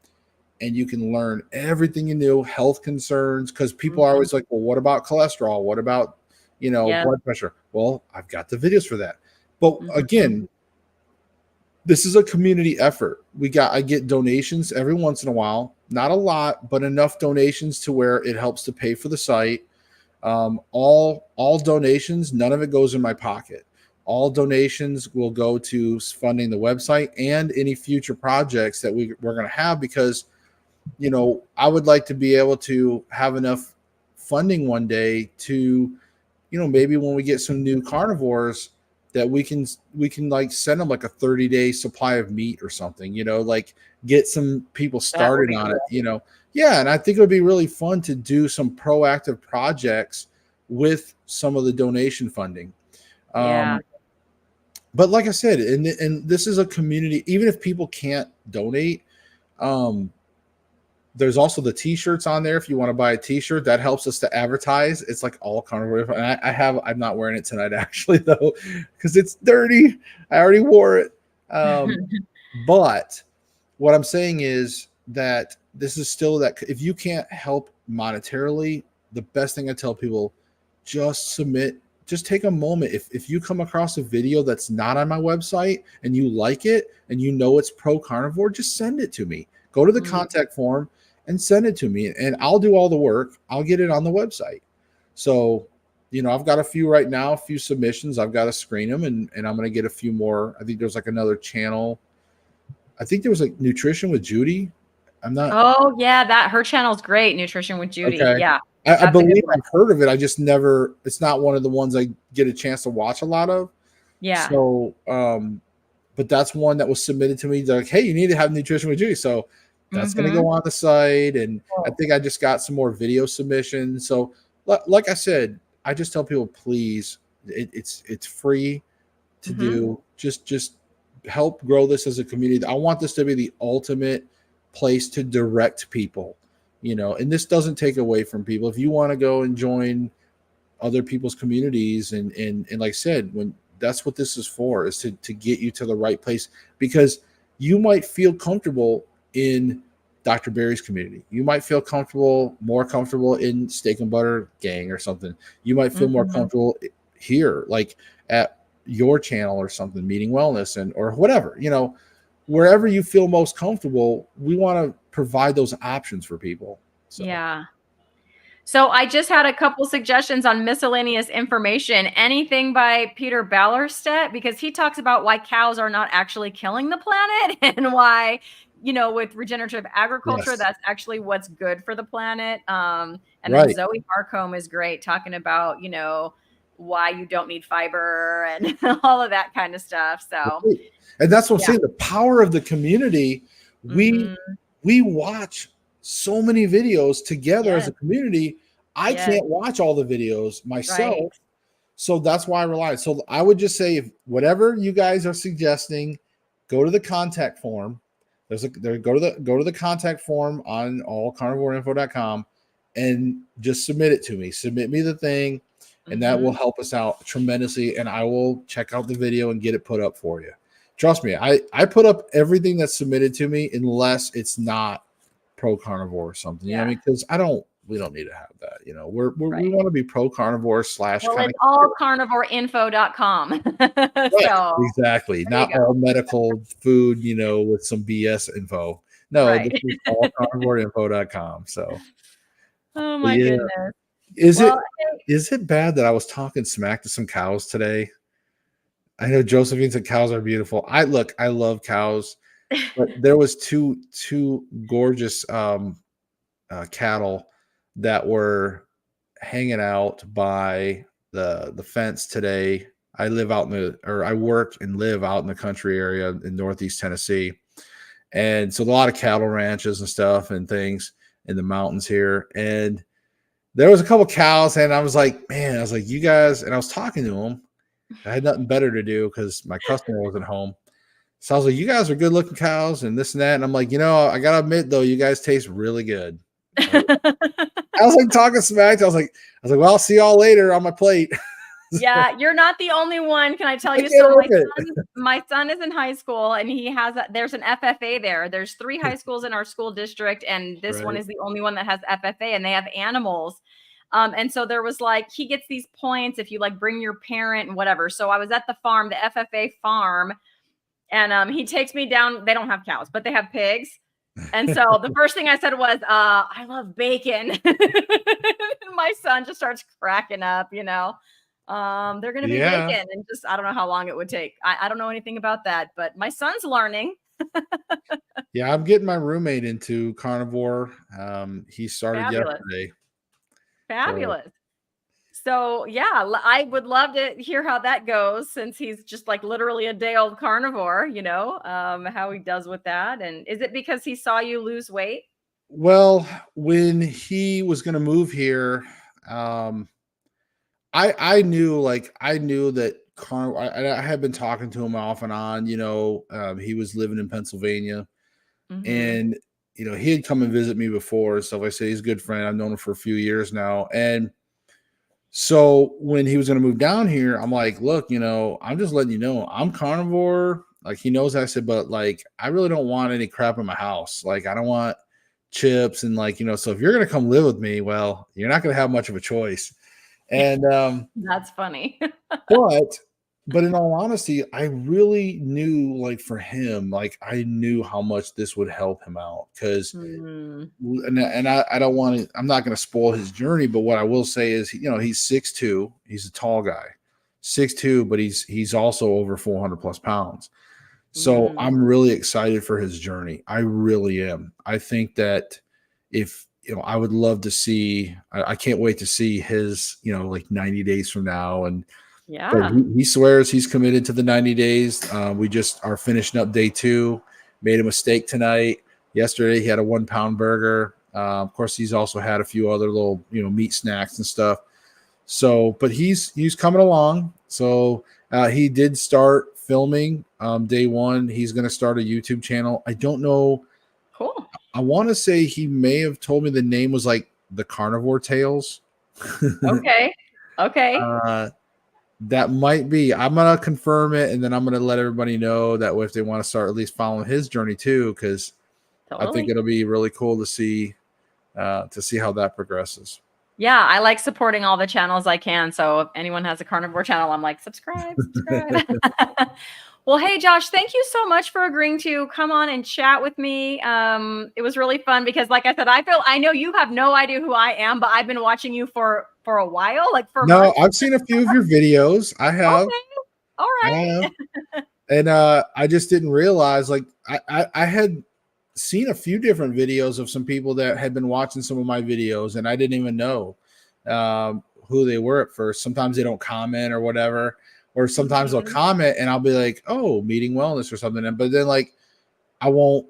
and you can learn everything you know, health concerns. Because people are
Mhm.
always like, well, what about cholesterol? What about
Yes.
blood pressure? Well, I've got the videos for that. But
Mhm.
again, this is a community effort. I get donations every once in a while, not a lot, but enough donations to where it helps to pay for the site. All donations, none of it goes in my pocket. All donations will go to funding the website and any future projects that we're going to have, because I would like to be able to have enough funding one day to, maybe when we get some new carnivores, that we can like send them like a 30-day supply of meat or something, like get some people
That would
started
be
on
cool.
it. Yeah, and I think it would be really fun to do some proactive projects with some of the donation funding.
Yeah.
um but like I said, and this is a community, even if people can't donate. um there's also the t-shirts on there. If you want to buy a t-shirt, that helps us to advertise. It's like all carnivore. And I'm not wearing it tonight actually though, because it's dirty. I already wore it. But what I'm saying is that this is still that if you can't help monetarily, the best thing I tell people, just submit, just take a moment. If you come across a video that's not on my website and you like it and you know it's pro carnivore, just send it to me. Go to the
Mm.
contact form and send it to me, and I'll do all the work. I'll get it on the website. So, I've got a few right now, a few submissions. I've got to screen them, and I'm going to get a few more. I think there's like another channel. I think there was like nutrition with Judy. I'm not
Oh, yeah, that her channel's great, Nutrition with Judy.
okay.
Yeah,
I
that's a good
believe
one.
I've heard of it. I just never. It's not one of the ones I get a chance to watch a lot of.
Yeah.
So, but that's one that was submitted to me. They're like, hey, you need to have nutrition with Judy. So that's going to go
Mhm.
on the site, and I
Cool.
think I just got some more video submissions. So, like I said, I just tell people, please, it's free to
Mhm.
do. Just help grow this as a community. I want this to be the ultimate place to direct people, and this doesn't take away from people. If you want to go and join other people's communities, and like I said, when that's what this is for, is to get you to the right place, because you might feel comfortable in Dr. Barry's community. You might feel more comfortable in Steak and Butter Gang or something. You might feel more
Mhm.
comfortable here, like at your channel or something, Meeting Wellness, and or whatever, wherever you feel most comfortable. We want to provide those options for people. So
Yeah. So I just had a couple suggestions on miscellaneous information. Anything by Peter Ballerstedt, because he talks about why cows are not actually killing the planet and why, with regenerative agriculture,
yes,
that's actually what's good for the planet. And then
right.
Zoe Harcombe is great talking about, why you don't need fiber and all of that kind of stuff. So
And that's what I'm
yeah.
saying. The power of the community. We
Hmm.
we watch so many videos together as a
Yes.
community. I
Yes.
can't watch all the videos
Right.
myself. So that's why I rely. So I would just say, if whatever you guys are suggesting, go to the contact form. Go to the contact form on allcarnivoreinfo.com and just submit it to me. Submit me the thing, and that will
Mm-hmm.
help us out tremendously. And I will check out the video and get it put up for you. Trust me, I put up everything that's submitted to me unless it's not pro carnivore or something. You know what I
Yeah.
mean? Because we don't need to have that. You know, we
Right.
want to be pro carnivore slash
Well,
kind
it's
of
all carnivoreinfo.com.
right.
So
Exactly.
there you
Not
go.
all medical food, you know, with some BS info. No,
Right.
this is all carnivoreinfo.com. So
Oh
but
my
yeah.
goodness.
Is it
Well,
is it bad that I was talking smack to some cows today? I know Josephine said cows are beautiful. I love cows, but there was two gorgeous cattle that were hanging out by the fence today. I work and live out in the country area in Northeast Tennessee, and so a lot of cattle ranches and stuff and things in the mountains here. And there was a couple cows, and I was like, man, I was like, you guys, and I was talking to them. I had nothing better to do because my customer wasn't home. So I was like, you guys are good looking cows and this and that. And I'm like, I gotta admit though, you guys taste really good. I was like talking smack. Well, I'll see y'all later on my plate.
yeah, you're not the only one. Can I tell
I
you?
can't
So
help it.
my son is in high school, and there's an FFA there. There's 3 high schools in our school district, and this one
Right.
is the only one that has FFA, and they have animals. And so there was like, he gets these points if you like bring your parent and whatever. So I was at the farm, the FFA farm, and he takes me down. They don't have cows, but they have pigs. And so the first thing I said was, I love bacon. My son just starts cracking up, they're going to be
Yeah.
bacon, and just, I don't know how long it would take. I don't know anything about that, but my son's learning.
Yeah. I'm getting my roommate into carnivore. He started
Fabulous.
yesterday. So
Fabulous. So yeah, I would love to hear how that goes, since he's just like literally a day old carnivore, how he does with that. And is it because he saw you lose weight?
well, when he was gonna move here, um, I knew that I had been talking to him off and on. He was living in Pennsylvania,
Mm-hmm.
and he had come and visit me before. So like I say, he's a good friend. I've known him for a few years now, and so when he was going to move down here, I'm like, look, I'm just letting you know, I'm carnivore. Like he knows that. I said, but like, I really don't want any crap in my house. Like I don't want chips and like, so if you're going to come live with me, well, you're not going to have much of a choice. And
That's funny.
but but in all honesty, I really knew, like, for him, like I knew how much this would help him out because
Mm,
I don't want to, I'm not going to spoil his journey, but what I will say is, he's 6'2", he's a tall guy, 6'2", but he's also over 400 plus pounds. So
mm.
I'm really excited for his journey. I really am. I think that if, I would love to see, I can't wait to see his, like 90 days from now. And but
Yeah.
he swears he's committed to the 90 days. We just are finishing up day 2. Made a mistake tonight. Yesterday, he had a 1-pound burger. Of course, he's also had a few other little, meat snacks and stuff. So, but he's coming along. So he did start filming day 1. He's going to start a YouTube channel. I don't know.
Cool.
I want to say he may have told me the name was like the Carnivore Tales.
Okay. Okay.
uh, That might be. I'm gonna confirm it, and then I'm gonna let everybody know that if they want to start at least following his journey too, because I think
Totally.
it'll be really cool to see how that progresses.
Yeah, I like supporting all the channels I can. So if anyone has a carnivore channel, I'm like, subscribe, subscribe. Well, hey Josh, thank you so much for agreeing to come on and chat with me. It was really fun because, like I said, I know you have no idea who I am, but I've been watching you for a while, like for
No,
months.
I've seen a few of your videos. I have,
Okay. All
I
right.
have, and I just didn't realize. Like I had seen a few different videos of some people that had been watching some of my videos, and I didn't even know who they were at first. Sometimes they don't comment or whatever, or sometimes they'll
Mhm.
comment and I'll be like, oh, meeting wellness or something. But then like I won't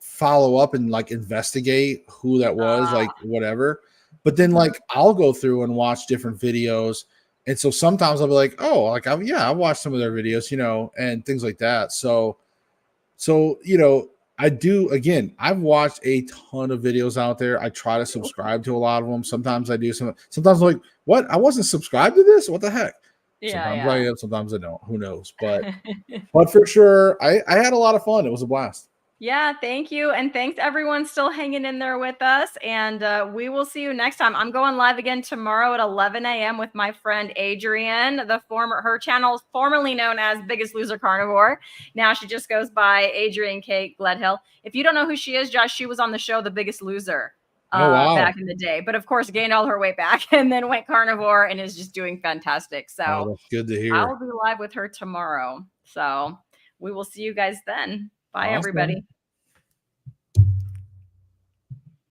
follow up and like investigate who that was,
Ah,
like whatever. But then
mhm.
like I'll go through and watch different videos. And so sometimes I'll be like, oh, like I watched some of their videos, and things like that. So, I do again, I've watched a ton of videos out there. I try to subscribe to a lot of them. Sometimes I do sometimes I'm like, what? I wasn't subscribed to this? What the heck? Sometimes I
Yeah,
am, sometimes I don't. Who knows? But
yeah.
but for sure, I had a lot of fun. It was a blast.
Yeah, thank you. And thanks everyone still hanging in there with us. And we will see you next time. I'm going live again tomorrow at 11 a.m. with my friend Adrienne, her channel is formerly known as Biggest Loser Carnivore. Now she just goes by Adrienne Kate Gledhill. If you don't know who she is, Josh, she was on the show The Biggest Loser
Oh wow.
back in the day. But of course, gained all her weight back and then went carnivore and is just doing fantastic.
Oh,
So
that's good to
I
hear.
will be live with her tomorrow. So we will see you guys then. Bye,
Awesome.
everybody.